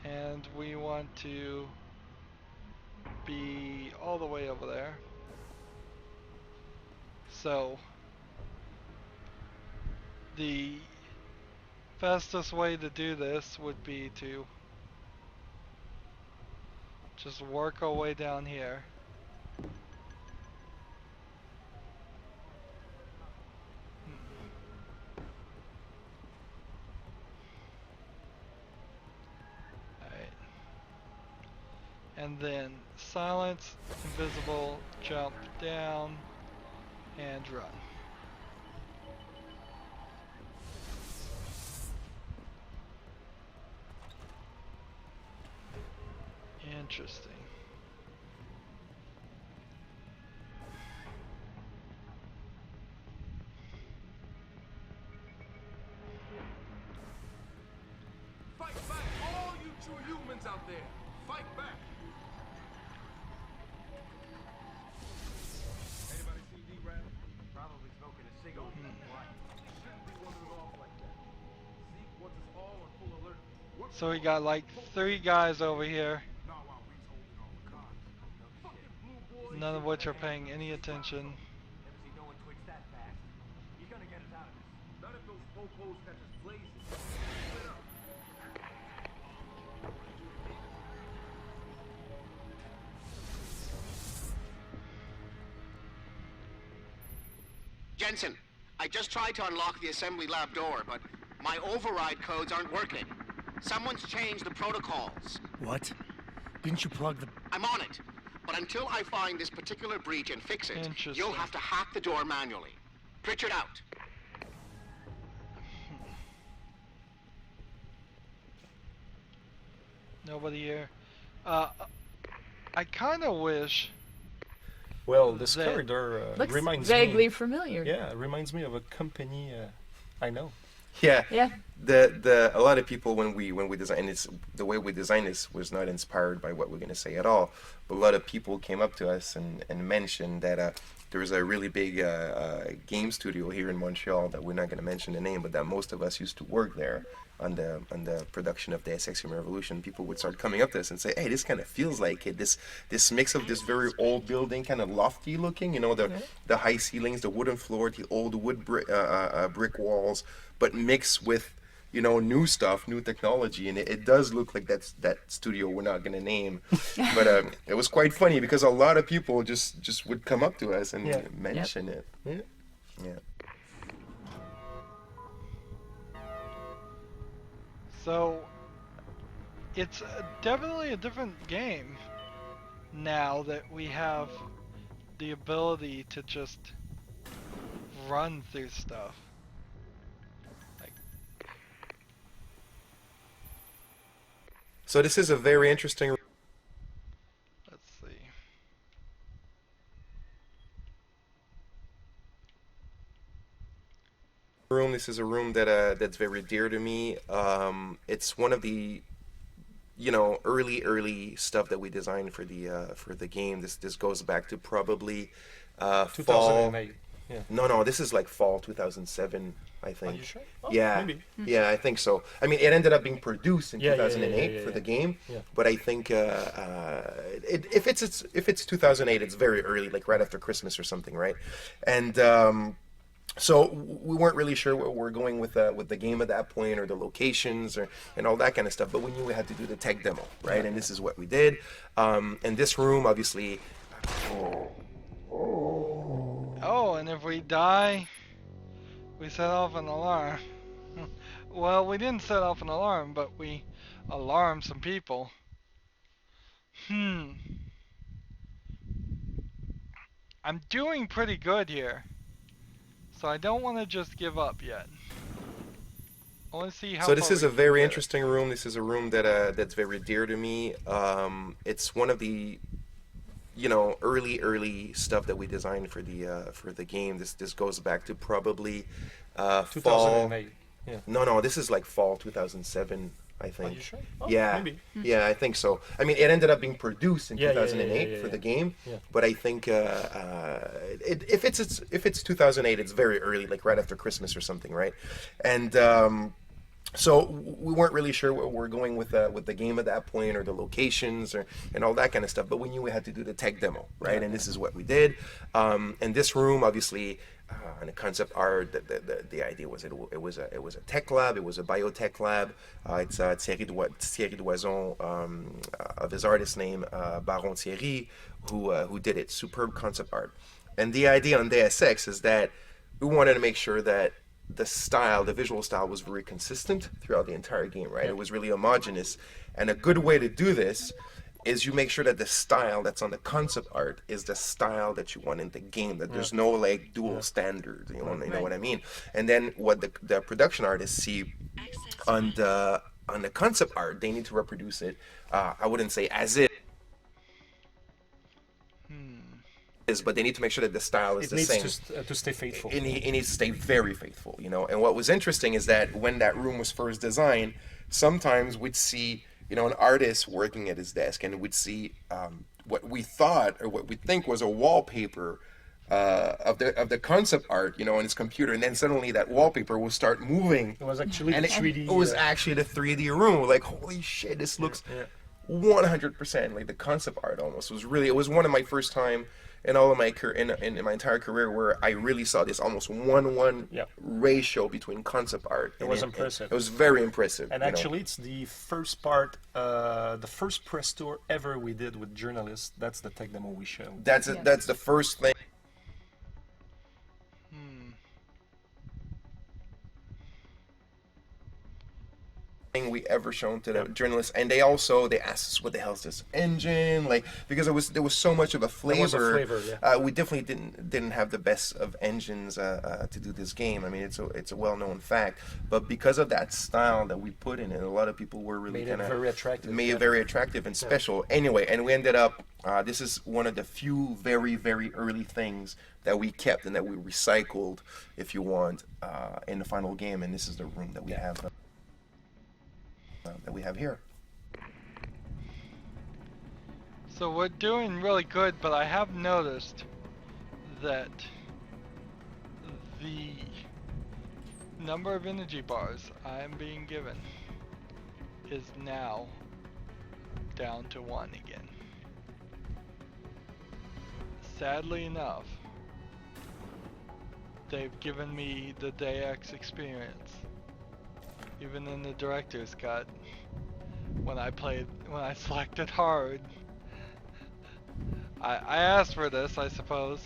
and we want to be all the way over there. So, the fastest way to do this would be to just work our way down here. Alright. And then silence, invisible, jump down, and run. Interesting. Fight back, all you true humans out there. Fight back. Anybody see D-Rap? Probably smoking a cigarette. Right. Shouldn't be wandering off like that. Zeke wants us all on full alert. So we got like 3 guys over here, none of which are paying any attention. Not if those popos catch us blazing. Jensen, I just tried to unlock the assembly lab door, but my override codes aren't working. Someone's changed the protocols. What? Didn't you plug the... I'm on it. But until I find this particular breach and fix it, you'll have to hack the door manually. Pritchard out. Nobody here. I kind of wish... Well, this corridor reminds me... vaguely familiar. Yeah, it reminds me of a company I know. Yeah. Yeah. A lot of people when we design this, the way we designed this was not inspired by what we're gonna say at all. But a lot of people came up to us and mentioned that there's a really big game studio here in Montreal that we're not gonna mention the name, but that most of us used to work there on the production of Deus Ex Human Revolution. People would start coming up to us and say, "Hey, this kind of feels like it. This mix of this very old building, kind of lofty looking, you know, the high ceilings, the wooden floor, the old wood brick walls, but mixed with, you know, new stuff, new technology, and it does look like that studio we're not gonna name." But it was quite funny because a lot of people just would come up to us and mention it. Yeah. So it's definitely a different game now that we have the ability to just run through stuff. So this is a very interesting... Let's see. This is a room that that's very dear to me. It's one of the early stuff that we designed for the game. This goes back to probably fall. 2008. Yeah. No, this is like fall 2007, I think. Are you sure? Oh, yeah, maybe. Yeah, I think so. I mean, it ended up being produced in 2008 for the game, Yeah. but I think if it's 2008, it's very early, like right after Christmas or something, right? And so we weren't really sure where we're going with the game at that point, or the locations, and all that kind of stuff. But we knew we had to do the tech demo, right? And this is what we did. And this room, obviously. Oh, and if we die, we set off an alarm. Well, we didn't set off an alarm, but we alarmed some people. I'm doing pretty good here, so I don't want to just give up yet. I want to see how. So this is a very interesting room. This is a room that that's very dear to me. It's one of the early stuff that we designed for the game. This goes back to probably fall. 2008. Yeah. No, this is like fall 2007, I think. Are you sure? Oh, yeah, maybe. Yeah, I think so. I mean, it ended up being produced in 2008 for the game, but I think if it's 2008, it's very early, like right after Christmas or something, right? And so we weren't really sure where we're going with the game at that point, or the locations, and all that kind of stuff. But we knew we had to do the tech demo, right? And this is what we did. And this room, obviously, and the concept art, the idea was it was a tech lab. It was a biotech lab. It's Thierry Doison, of his artist name, Baron Thierry, who did it. Superb concept art. And the idea on Deus Ex is that we wanted to make sure that the visual style was very consistent throughout the entire game, right? It was really homogeneous. And a good way to do this is you make sure that the style that's on the concept art is the style that you want in the game, that there's no like dual standard, you know what I mean? And then what the production artists see on the concept art, they need to reproduce it, I wouldn't say as it is, but they need to make sure that the style is the same. It needs to stay faithful. It needs to stay very faithful, And what was interesting is that when that room was first designed, sometimes we'd see, an artist working at his desk, and we'd see what we thought or what we think was a wallpaper of the concept art, on his computer, and then suddenly that wallpaper will start moving. It was actually the 3D. It was actually the 3D room. We're like, holy shit, this looks 100% like the concept art. Almost it was one of my first time in all of my in my entire career where I really saw this almost 1:1 ratio between concept art. It was impressive. It was very impressive. And actually, it's the first part, the first press tour ever we did with journalists. That's the tech demo we showed. That's the first thing. We ever shown to the journalists, and they asked us, what the hell is this engine, like, because there was so much of a flavor. We definitely didn't have the best of engines to do this game. I mean, it's a well-known fact, but because of that style that we put in it, a lot of people were really kind of very attractive. Made it very attractive and special. Anyway, and we ended up this is one of the few very, very early things that we kept and that we recycled, if you want, in the final game, and this is the room that we have here. So we're doing really good, but I have noticed that the number of energy bars I am being given is now down to 1 again. Sadly enough, they've given me the Deus experience. Even in the director's cut, when I selected hard, I asked for this, I suppose.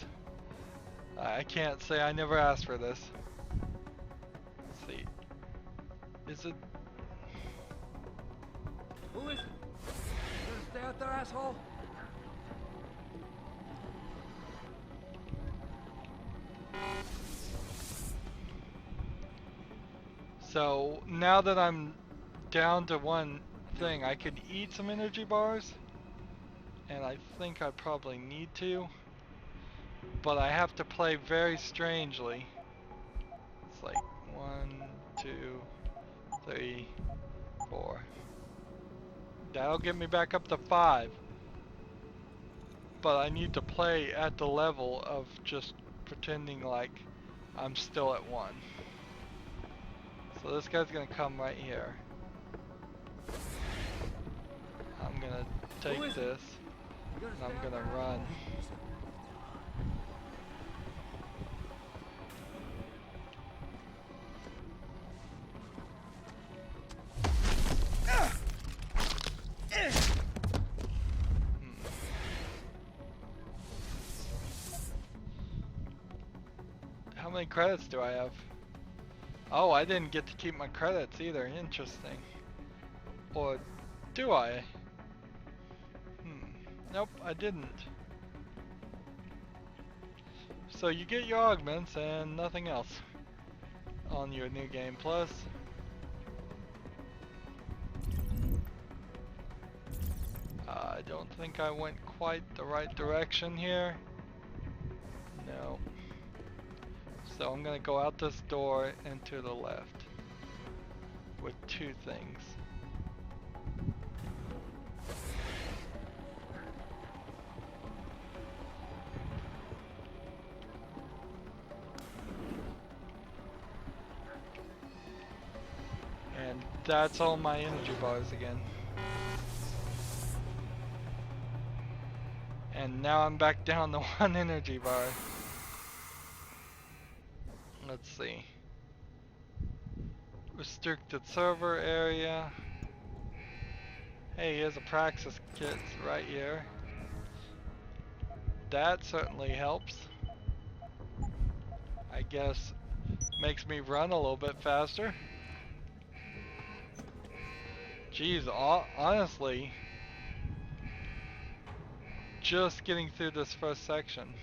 I can't say I never asked for this. Let's see. Is it? Who is it? You gonna stay out there, asshole? So now that I'm down to 1 thing, I could eat some energy bars, and I think I probably need to, but I have to play very strangely. It's like 1, 3, 4. That'll get me back up to 5. But I need to play at the level of just pretending like I'm still at 1. So this guy's gonna come right here. I'm gonna take this, and I'm gonna run. How many credits do I have? Oh, I didn't get to keep my credits either. Interesting. Or do I? Nope, I didn't. So you get your augments and nothing else on your new game plus. I don't think I went quite the right direction here. No. So I'm gonna go out this door and to the left with 2 things. And that's all my energy bars again. And now I'm back down to 1 energy bar. Let's see. Restricted server area. Hey, here's a praxis kit right here. That certainly helps. I guess makes me run a little bit faster. Geez, honestly, just getting through this first section.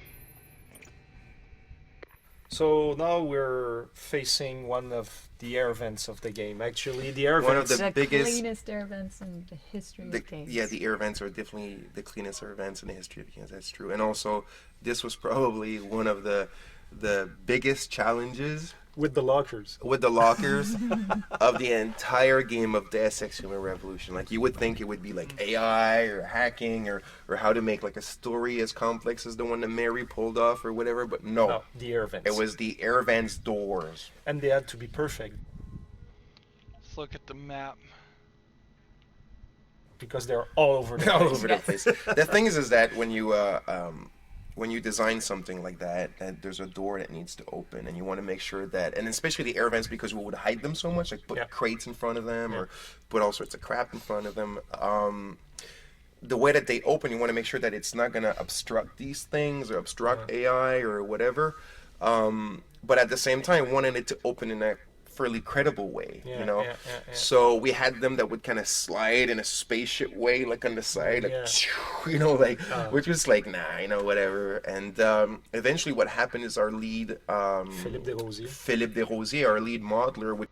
So now we're facing one of the air vents of the game. Actually, the air vents... One of the biggest... cleanest air vents in the history of games. Yeah, the air vents are definitely the cleanest air vents in the history of games. That's true. And also, this was probably one of the biggest challenges... With the lockers. With the lockers of the entire game of Deus Ex Human Revolution. Like, you would think it would be like AI or hacking or how to make like a story as complex as the one that Mary pulled off or whatever, but no. The air vents. It was the air vents doors. And they had to be perfect. Let's look at the map. Because they're all over the place. All over the place. The thing is that when you design something like that, there's a door that needs to open, and you want to make sure that, and especially the air vents, because we would hide them so much, like put crates in front of them or put all sorts of crap in front of them. The way that they open, you want to make sure that it's not going to obstruct these things or obstruct AI or whatever. But at the same time, wanting it to open in a fairly credible way, you know? So we had them that would kind of slide in a spaceship way, like on the side, like, you know, like, which was like, nah, you know, whatever. And eventually what happened is our lead, Philippe Desrosiers, our lead modeler, which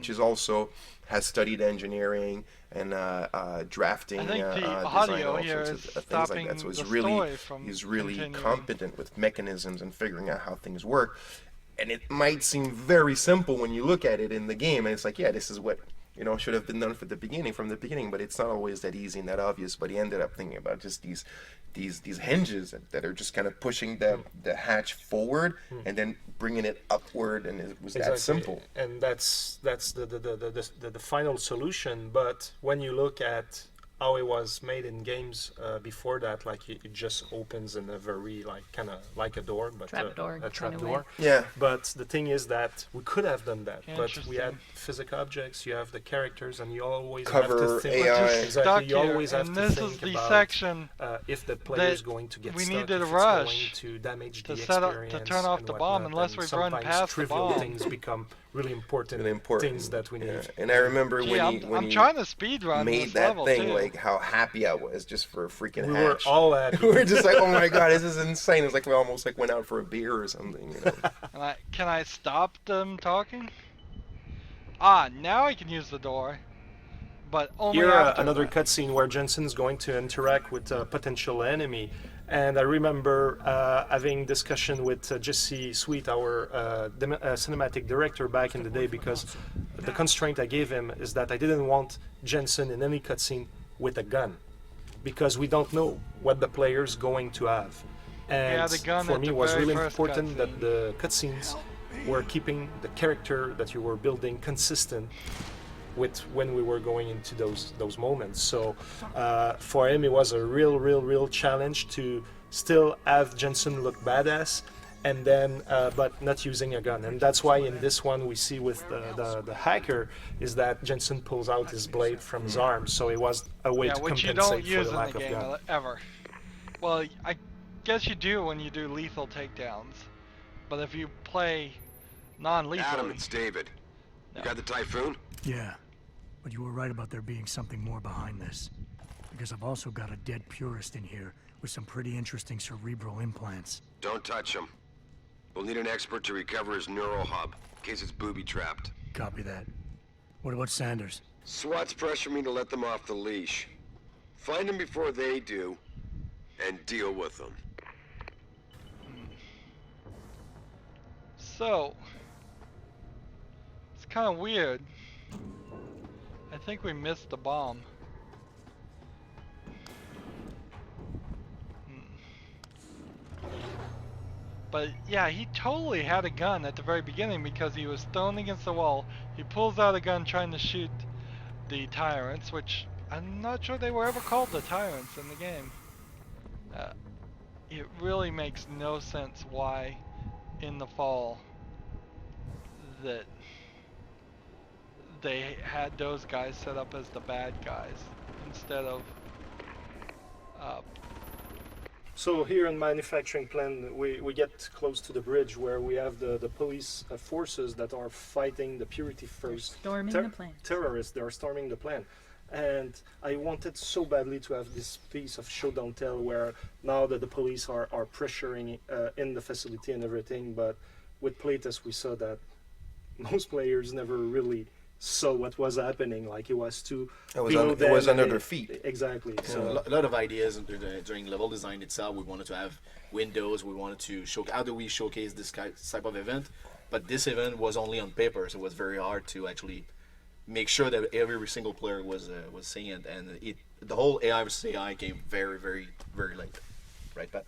is also has studied engineering and drafting, I think the design, audio all here sorts is of things like that. So he's really competent with mechanisms and figuring out how things work. And it might seem very simple when you look at it in the game, and it's like, yeah, this is what, you know, should have been done from the beginning, but it's not always that easy and that obvious. But he ended up thinking about just these hinges that are just kind of pushing the hatch forward and then bringing it upward, and it was that simple. And that's the final solution. But when you look at how it was made in games before that, like it just opens in a very kind of like a door, but a trap door. Yeah. But the thing is that we could have done that, but we had physical objects. You have the characters, and you always have to think. AI. Exactly. You always have to think is the about section if the player is going to get we stuck, needed if a it's rush going to damage the set up, experience to turn off and the bomb whatnot, unless and we've run sometimes past the trivial bomb. things become really important things that we need. And I remember when I'm trying to speed run made this that level thing, too. like how happy I was just for a freaking hatch. We were all happy. We were just like, oh my god, this is insane. It's like we almost like went out for a beer or something, you know. Can I stop them talking? Ah, now I can use the door. But only Here, after another cutscene where Jensen's going to interact with a potential enemy, And I remember having discussion with Jesse Sweet, our cinematic director back in the day, because the constraint I gave him is that I didn't want Jensen in any cutscene with a gun, because we don't know what the player's going to have. And for me, it was really important that the cutscenes were keeping the character that you were building consistent with when we were going into those moments. So for him, it was a real challenge to still have Jensen look badass, and then but not using a gun. And that's why in this one we see with the hacker is that Jensen pulls out his blade from his arm. So it was a way to compensate for the lack of gun. Ever. Well, I guess you do when you do lethal takedowns, but if you play non-lethal. Adam, it's David. You got the Typhoon? Yeah, but you were right about there being something more behind this. Because I've also got a dead purist in here with some pretty interesting cerebral implants. Don't touch him. We'll need an expert to recover his neural hub, in case it's booby-trapped. Copy that. What about Sanders? SWAT's pressure me to let them off the leash. Find them before they do, and deal with them. So, it's kind of weird. I think we missed the bomb. But yeah, he totally had a gun at the very beginning because he was thrown against the wall. He pulls out a gun trying to shoot the tyrants, which I'm not sure they were ever called the tyrants in the game. It really makes no sense why in the fall that they had those guys set up as the bad guys instead of So here in manufacturing plant, we get close to the bridge where we have the police forces that are fighting the Purity First. Storming the plant. Terrorists, they are storming the plant. And I wanted so badly to have this piece of show don't tell where now that the police are pressuring in the facility and everything, but with playtest we saw that most players never really saw what was happening. Like it was too it was under their feet. Exactly. So a lot of ideas during level design itself. We wanted to have windows. We wanted to show how do we showcase this type of event, but this event was only on paper, so it was very hard to actually make sure that every single player was seeing it, and the whole AI versus AI came very late, right, Pat?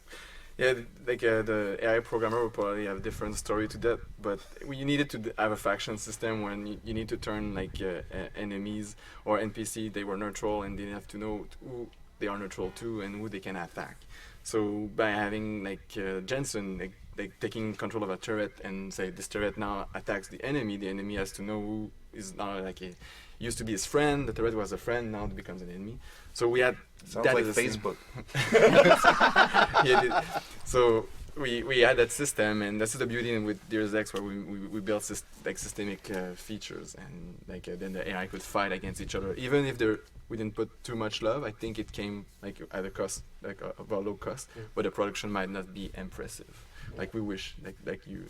Yeah, like the AI programmer will probably have a different story to that, but you needed to have a faction system when you need to turn like enemies or NPC, they were neutral and they have to know who they are neutral to and who they can attack. So by having like Jensen like taking control of a turret and say this turret now attacks the enemy has to know who is now like used to be his friend, the turret was a friend, now it becomes an enemy. So we had sounds like Facebook. Yeah, so we had that system, and that's the beauty with Deus Ex, where we built systemic features, and then the AI could fight against each other, even if we didn't put too much love. I think it came like at a cost, like of a low cost, but the production might not be impressive, like we wish, like you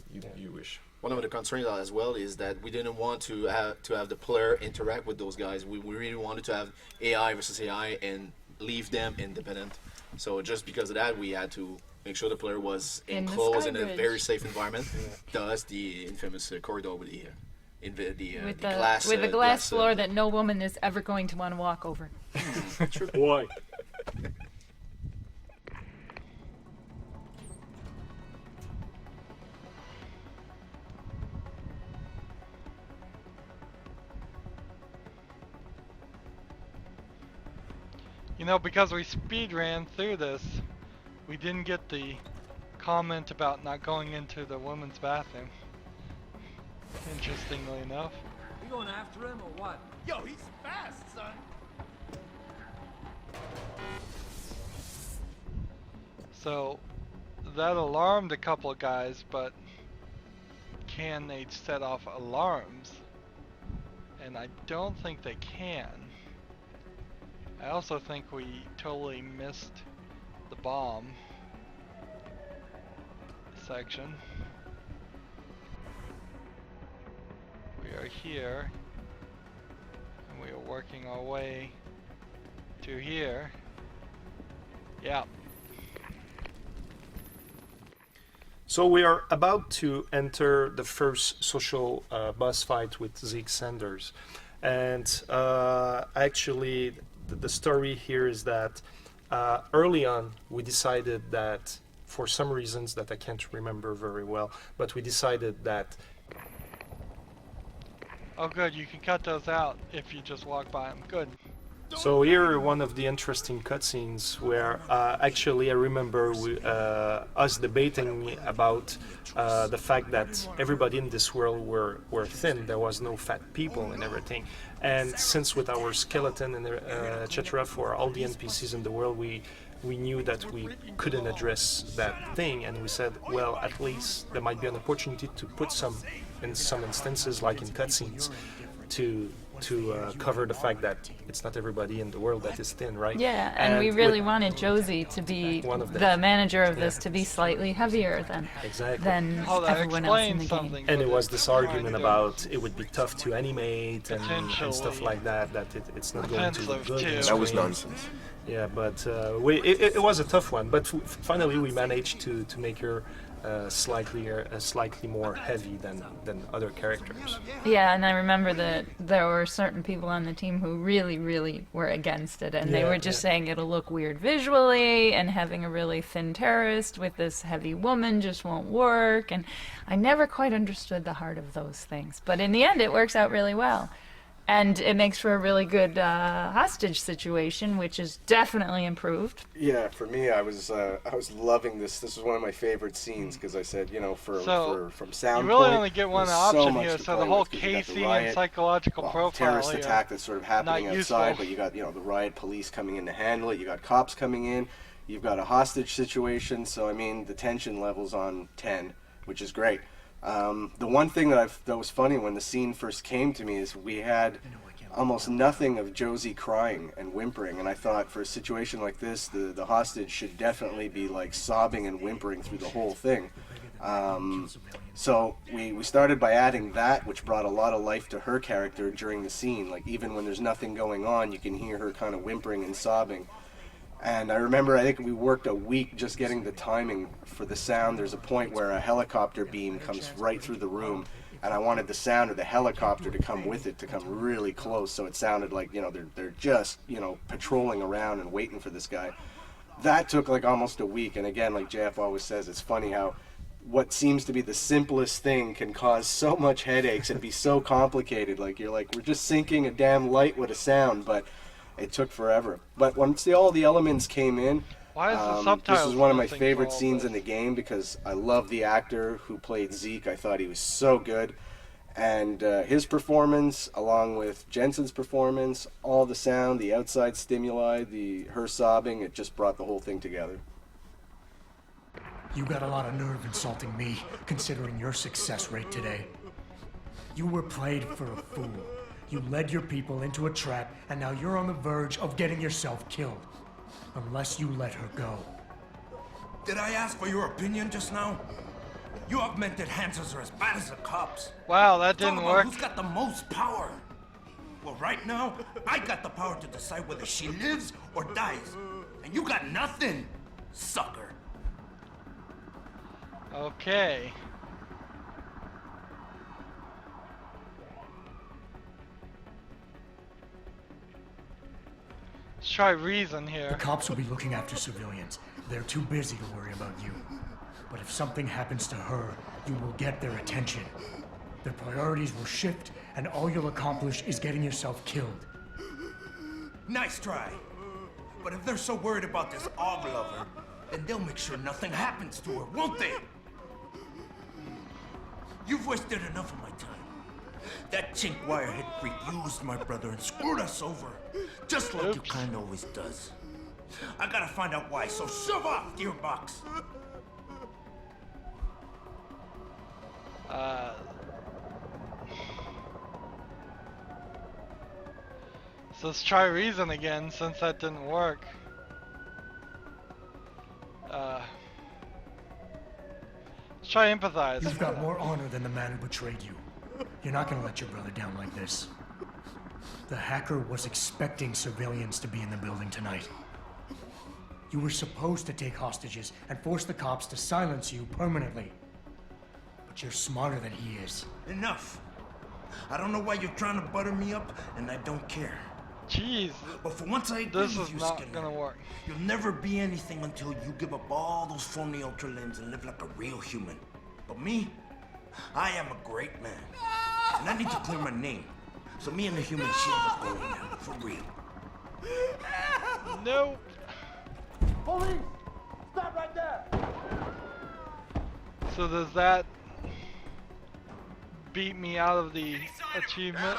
wish. One of the concerns as well is that we didn't want to have the player interact with those guys. We really wanted to have AI versus AI and leave them independent. So just because of that, we had to make sure the player was enclosed in a very safe environment. Thus, the infamous corridor with the glass floor that no woman is ever going to want to walk over. Why? You know, because we speed ran through this, we didn't get the comment about not going into the women's bathroom. Interestingly enough. You going after him or what? Yo, he's fast, son. So that alarmed a couple of guys, but can they set off alarms? And I don't think they can. I also think we totally missed the bomb section. We are here, and we are working our way to here. Yeah. So we are about to enter the first social boss fight with Zeke Sanders. And actually, the story here is that early on, we decided that, for some reasons that I can't remember very well, but we decided that... Oh good, you can cut those out if you just walk by them. Good. So here, one of the interesting cutscenes where actually I remember us debating about the fact that everybody in this world were thin. There was no fat people and everything. And since with our skeleton and etc. for all the NPCs in the world, we knew that we couldn't address that thing, and we said, well, at least there might be an opportunity to put some, in some instances, like in cutscenes, to cover the fact that it's not everybody in the world that is thin, right? Yeah, and we really wanted Josie to be the manager of this, to be slightly heavier than everyone else in the game. And it was this argument about it would be tough to animate and stuff like that, that it's not going to be good. That was nonsense. Yeah, but it was a tough one, but finally we managed to make her slightly more heavy than other characters. Yeah, and I remember that there were certain people on the team who really were against it, and they were just saying it'll look weird visually, and having a really thin terrorist with this heavy woman just won't work, and I never quite understood the heart of those things. But in the end, it works out really well. And it makes for a really good hostage situation, which is definitely improved. Yeah, for me, I was loving this. This was one of my favorite scenes because I said, you know, from sound you really point, only get one option here. So the whole Casey and psychological profile terrorist here, attack that's sort of happening outside, but you got the riot police coming in to handle it. You got cops coming in. You've got a hostage situation. So I mean, the tension level's on 10, which is great. The one thing that was funny when the scene first came to me is we had almost nothing of Josie crying and whimpering, and I thought for a situation like this, the hostage should definitely be like sobbing and whimpering through the whole thing. So we started by adding that, which brought a lot of life to her character during the scene. Like even when there's nothing going on, you can hear her kind of whimpering and sobbing. And I remember, I think we worked a week just getting the timing for the sound. There's a point where a helicopter beam comes right through the room, and I wanted the sound of the helicopter to come with it, to come really close, so it sounded like, you know, they're just, you know, patrolling around and waiting for this guy. That took like almost a week, and again, like JF always says, it's funny how what seems to be the simplest thing can cause so much headaches and be so complicated. Like, you're like, we're just sinking a damn light with a sound, but it took forever. But once all the elements came in, this is one of my favorite scenes in the game because I love the actor who played Zeke. I thought he was so good. And his performance, along with Jensen's performance, all the sound, the outside stimuli, her sobbing, it just brought the whole thing together. You got a lot of nerve insulting me, considering your success rate today. You were played for a fool. You led your people into a trap, and now you're on the verge of getting yourself killed. Unless you let her go. Did I ask for your opinion just now? You augmented handsers are as bad as the cops. Wow, that didn't work. Who's got the most power? Well, right now, I got the power to decide whether she lives or dies. And you got nothing, sucker. Okay. Let's try reason here. The cops will be looking after civilians. They're too busy to worry about you. But if something happens to her, you will get their attention. Their priorities will shift, and all you'll accomplish is getting yourself killed. Nice try. But if they're so worried about this Aug lover, then they'll make sure nothing happens to her, won't they? You've wasted enough of my time. That chink wirehead freak used my brother and screwed us over. Just like you kind of always does. I gotta find out why, so shove off, Gearbox! So let's try reason again, since that didn't work. Let's try empathize. You've got more honor than the man who betrayed you. You're not gonna let your brother down like this. The hacker was expecting civilians to be in the building tonight. You were supposed to take hostages and force the cops to silence you permanently. But you're smarter than he is. Enough. I don't know why you're trying to butter me up, and I don't care. Jeez. But for once I agree this with is you, not Skinner. gonna work. You'll never be anything until you give up all those phony ultra limbs and live like a real human. But me, I am a great man. And I need to clear my name. So me and the human shield are going now, for real. No. Police! Stop right there! So does that beat me out of the achievement?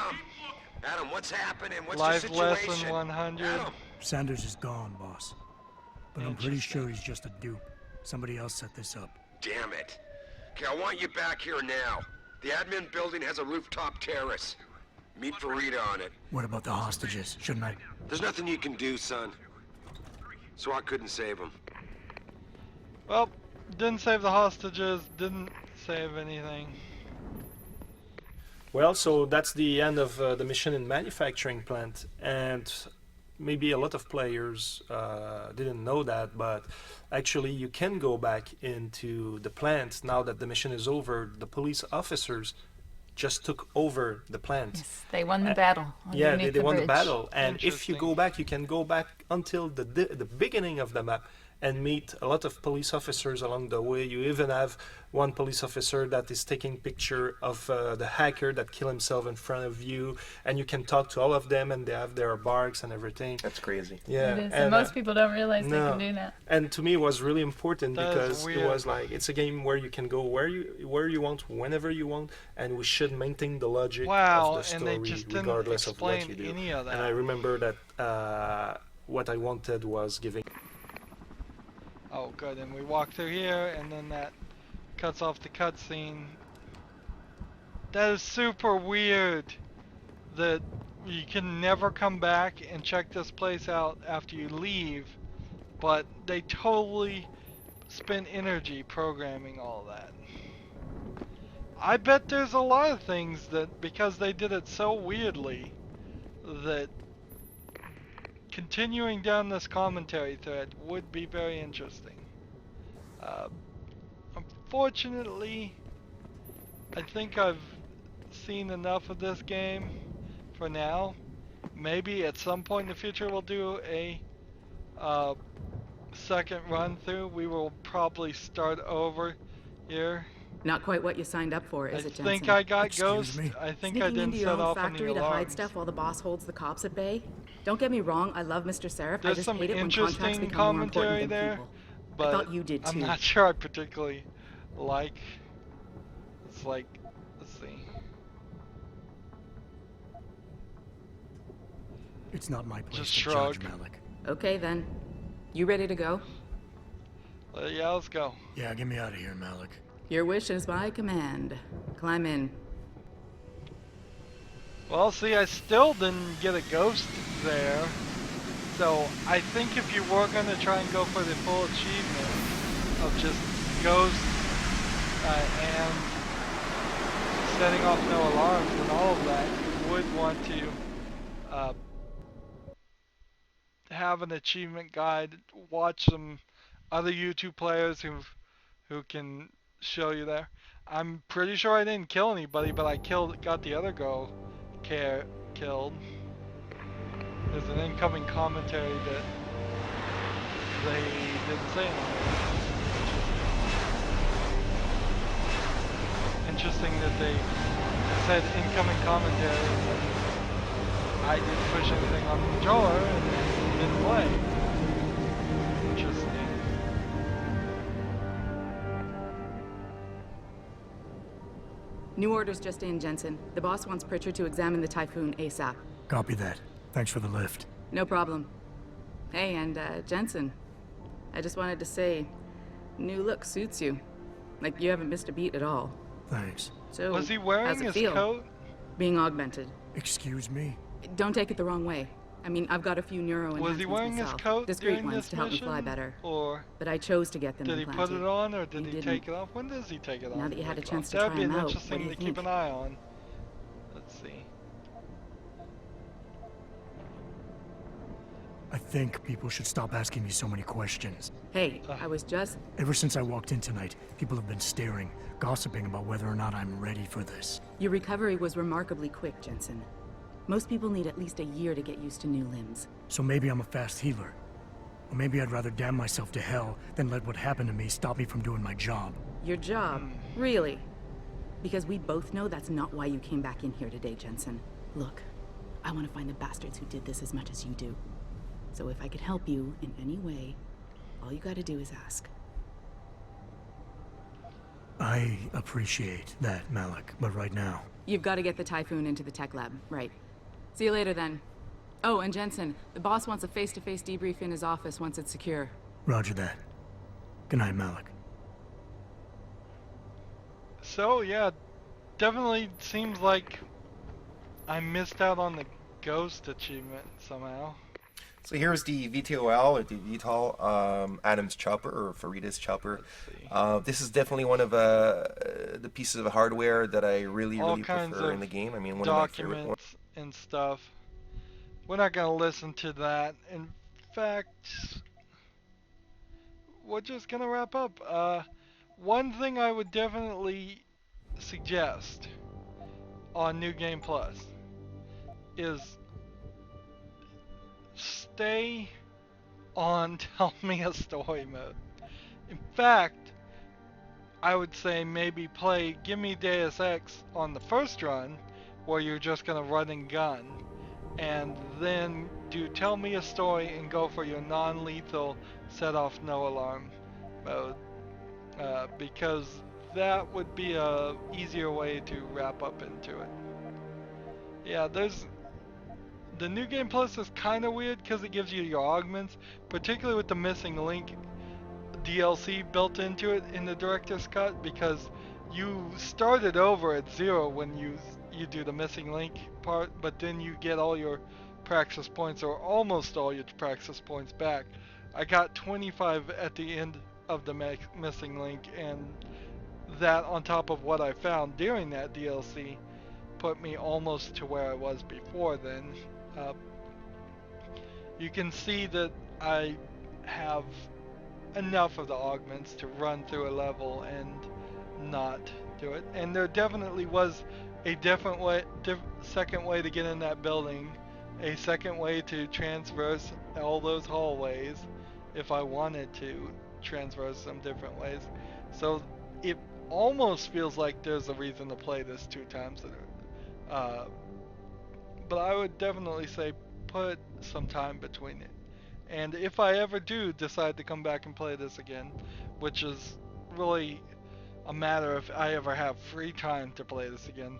Adam, what's happening? What's Life the situation? less than 100. Adam. Sanders is gone, boss. But I'm pretty sure he's just a dupe. Somebody else set this up. Damn it. Okay, I want you back here now. The admin building has a rooftop terrace. Meet for Rydo on it. What about the hostages? Shouldn't I? There's nothing you can do, son. SWAT couldn't save them. Well, didn't save the hostages, didn't save anything. Well, so that's the end of the mission in manufacturing plant, and maybe a lot of players didn't know that, but actually you can go back into the plant now that the mission is over. The police officers just took over the plant. Yes, they won the battle. Yeah, they won the bridge. battle, and if you go back, you can go back until the beginning of the map and meet a lot of police officers along the way. You even have one police officer that is taking picture of the hacker that killed himself in front of you, and you can talk to all of them, and they have their barks and everything. That's crazy. Yeah, It is, and most people don't realize no. they can do that. And to me, it was really important That because is it weird. was like it's a game where you can go where you want, whenever you want, and we should maintain the logic Wow, of the story and they just didn't regardless of what explain you do. any of that. And I remember that what I wanted was giving. Oh, good. And we walk through here, and then that cuts off the cutscene. That is super weird. That you can never come back and check this place out after you leave, but they totally spend energy programming all that. I bet there's a lot of things that, because they did it so weirdly, that continuing down this commentary thread would be very interesting. Unfortunately, I think I've seen enough of this game for now. Maybe at some point in the future we'll do a second run through. We will probably start over here. Not quite what you signed up for, is it, Jensen? I think I got ghost. I think I Sneaking didn't into your set own off any factory to hide alarms. stuff while the boss holds the cops at bay? Don't get me wrong, I love Mr. Seraph. I There's just some hate it when contracts interesting become more commentary important than there, people. but I thought you did too. I'm not sure I particularly like. It's like, let's see. It's not my place Just to shrug. judge, Malik. Okay then. You ready to go? Yeah, let's go. Yeah, get me out of here, Malik. Your wish is my command. Climb in. Well, see, I still didn't get a ghost there. So I think if you were going to try and go for the full achievement of just ghost and setting off no alarms and all of that, you would want to have an achievement guide, watch some other YouTube players who can show you there. I'm pretty sure I didn't kill anybody, but I got the other girl killed. There's an incoming commentary that they didn't say anything. Interesting that they said incoming commentary, and I didn't push anything on the controller and it didn't play. Interesting. New orders just in, Jensen. The boss wants Pritchard to examine the Typhoon ASAP. Copy that. Thanks for the lift. No problem. Hey, and Jensen, I just wanted to say, new look suits you. Like you haven't missed a beat at all. Thanks. So, was he wearing how's it his feel? coat? Being augmented. Excuse me? Don't take it the wrong way. I mean, I've got a few neuro Was he enhancements wearing his myself. coat Discreet during ones this to help me mission? fly better. Or but I chose to get them did he put implanted. it on, or did You he didn't. take it off? When does he take it off? Now that you had a chance to That would try be him an out, what interesting do you to keep think? an eye on. Let's see. I think people should stop asking me so many questions. Hey, I was just... Ever since I walked in tonight, people have been staring, gossiping about whether or not I'm ready for this. Your recovery was remarkably quick, Jensen. Most people need at least a year to get used to new limbs. So maybe I'm a fast healer. Or maybe I'd rather damn myself to hell than let what happened to me stop me from doing my job. Your job? Really? Because we both know that's not why you came back in here today, Jensen. Look, I want to find the bastards who did this as much as you do. So if I could help you in any way, all you gotta do is ask. I appreciate that, Malik, but right now... You've got to get the Typhoon into the tech lab, right? See you later then. Oh, and Jensen, the boss wants a face-to-face debrief in his office once it's secure. Roger that. Good night, Malik. So, yeah, definitely seems like I missed out on the Ghost achievement somehow. So here's the VTOL, or the VTOL, Adam's chopper, or Farida's chopper. This is definitely one of the pieces of hardware that I really prefer in the game. I mean, one of my favorite ones. And stuff. We're not going to listen to that. In fact, we're just going to wrap up. One thing I would definitely suggest on New Game Plus is stay on Tell Me a Story mode. In fact, I would say maybe play Give Me Deus Ex on the first run, where you're just gonna run and gun, and then do Tell Me a Story and go for your non-lethal set off no alarm mode, because that would be a easier way to wrap up into it. Yeah, the New Game Plus is kind of weird because it gives you your augments, particularly with the Missing Link DLC built into it in the Director's Cut, because you started over at 0 when you do the Missing Link part, but then you get all your praxis points, or almost all your praxis points back. I got 25 at the end of the Missing Link, and that on top of what I found during that DLC put me almost to where I was before then. You can see that I have enough of the augments to run through a level and not do it. And there definitely was a different way, second way to get in that building, a second way to transverse all those hallways if I wanted to transverse them different ways. So it almost feels like there's a reason to play this 2 times. But I would definitely say put some time between it. And if I ever do decide to come back and play this again, which is really a matter if I ever have free time to play this again,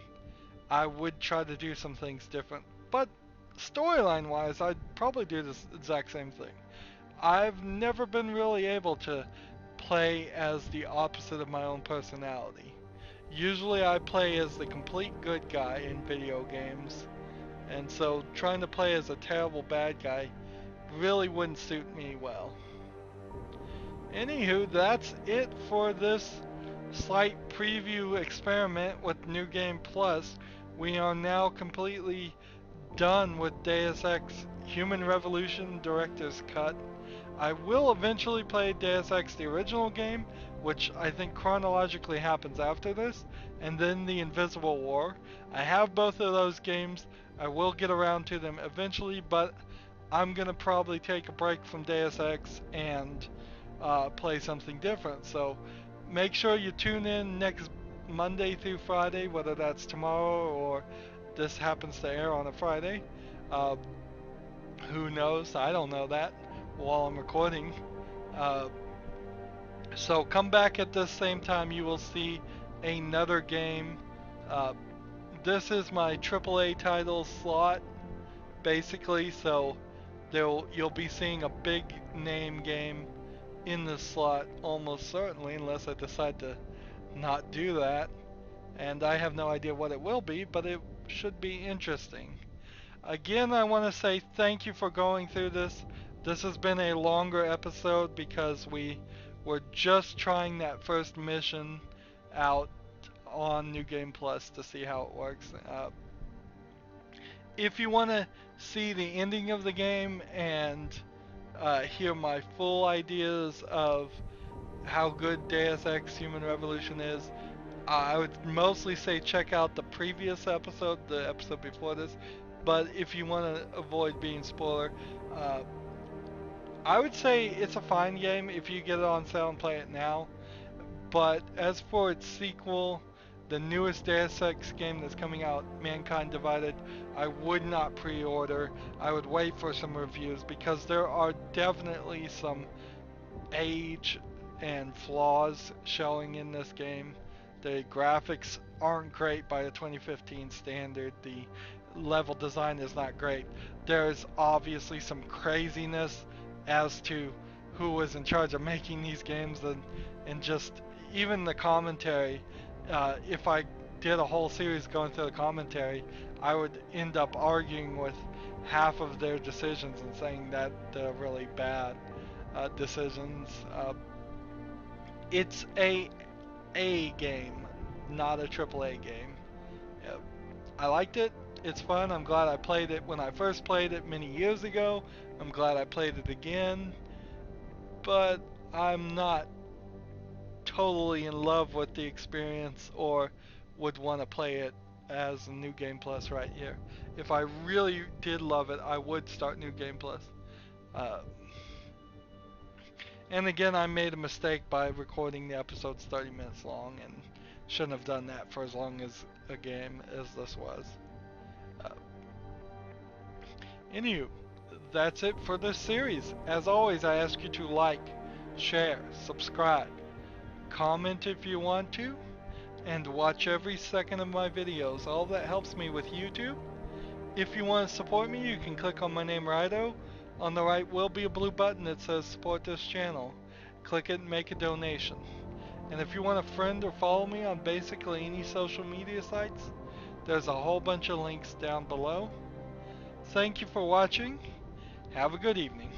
I would try to do some things different. But storyline wise, I'd probably do this exact same thing. I've never been really able to play as the opposite of my own personality. Usually I play as the complete good guy in video games, and so trying to play as a terrible bad guy really wouldn't suit me well. Anywho, that's it for this slight preview experiment with New Game Plus. We are now completely done with Deus Ex Human Revolution Director's Cut. I will eventually play Deus Ex the original game, which I think chronologically happens after this, and then the Invisible War. I have both of those games. I will get around to them eventually, but I'm gonna probably take a break from Deus Ex and play something different. So make sure you tune in next Monday through Friday, whether that's tomorrow or this happens to air on a Friday. Who knows? I don't know that while I'm recording. So come back at this same time, you will see another game. This is my AAA title slot, basically, so you'll be seeing a big name game in this slot almost certainly, unless I decide to not do that. And I have no idea what it will be, but it should be interesting. Again, I want to say thank you for going through this. This has been a longer episode because we were just trying that first mission out on New Game Plus to see how it works. If you want to see the ending of the game and hear my full ideas of how good Deus Ex Human Revolution is, I would mostly say check out the previous episode, the episode before this. But if you want to avoid being spoiler, I would say it's a fine game if you get it on sale and play it now. But as for its sequel, the newest Deus Ex game that's coming out, Mankind Divided, I would not pre-order. I would wait for some reviews because there are definitely some age and flaws showing in this game. The graphics aren't great by a 2015 standard. The level design is not great. There's obviously some craziness as to who was in charge of making these games, and just even the commentary. If I did a whole series going through the commentary, I would end up arguing with half of their decisions and saying that they're really bad decisions. It's a game, not a AAA game. I liked it. It's fun. I'm glad I played it when I first played it many years ago. I'm glad I played it again. But I'm not totally in love with the experience or would want to play it as a New Game Plus right here. If I really did love it, I would start New Game Plus. And again, I made a mistake by recording the episodes 30 minutes long and shouldn't have done that for as long as a game as this was. Anywho, that's it for this series. As always, I ask you to like, share, subscribe, comment if you want to, and watch every second of my videos. All that helps me with YouTube. If you want to support me, you can click on my name, Rydo. On the right will be a blue button that says support this channel. Click it and make a donation. And if you want to friend or follow me on basically any social media sites, there's a whole bunch of links down below. Thank you for watching. Have a good evening.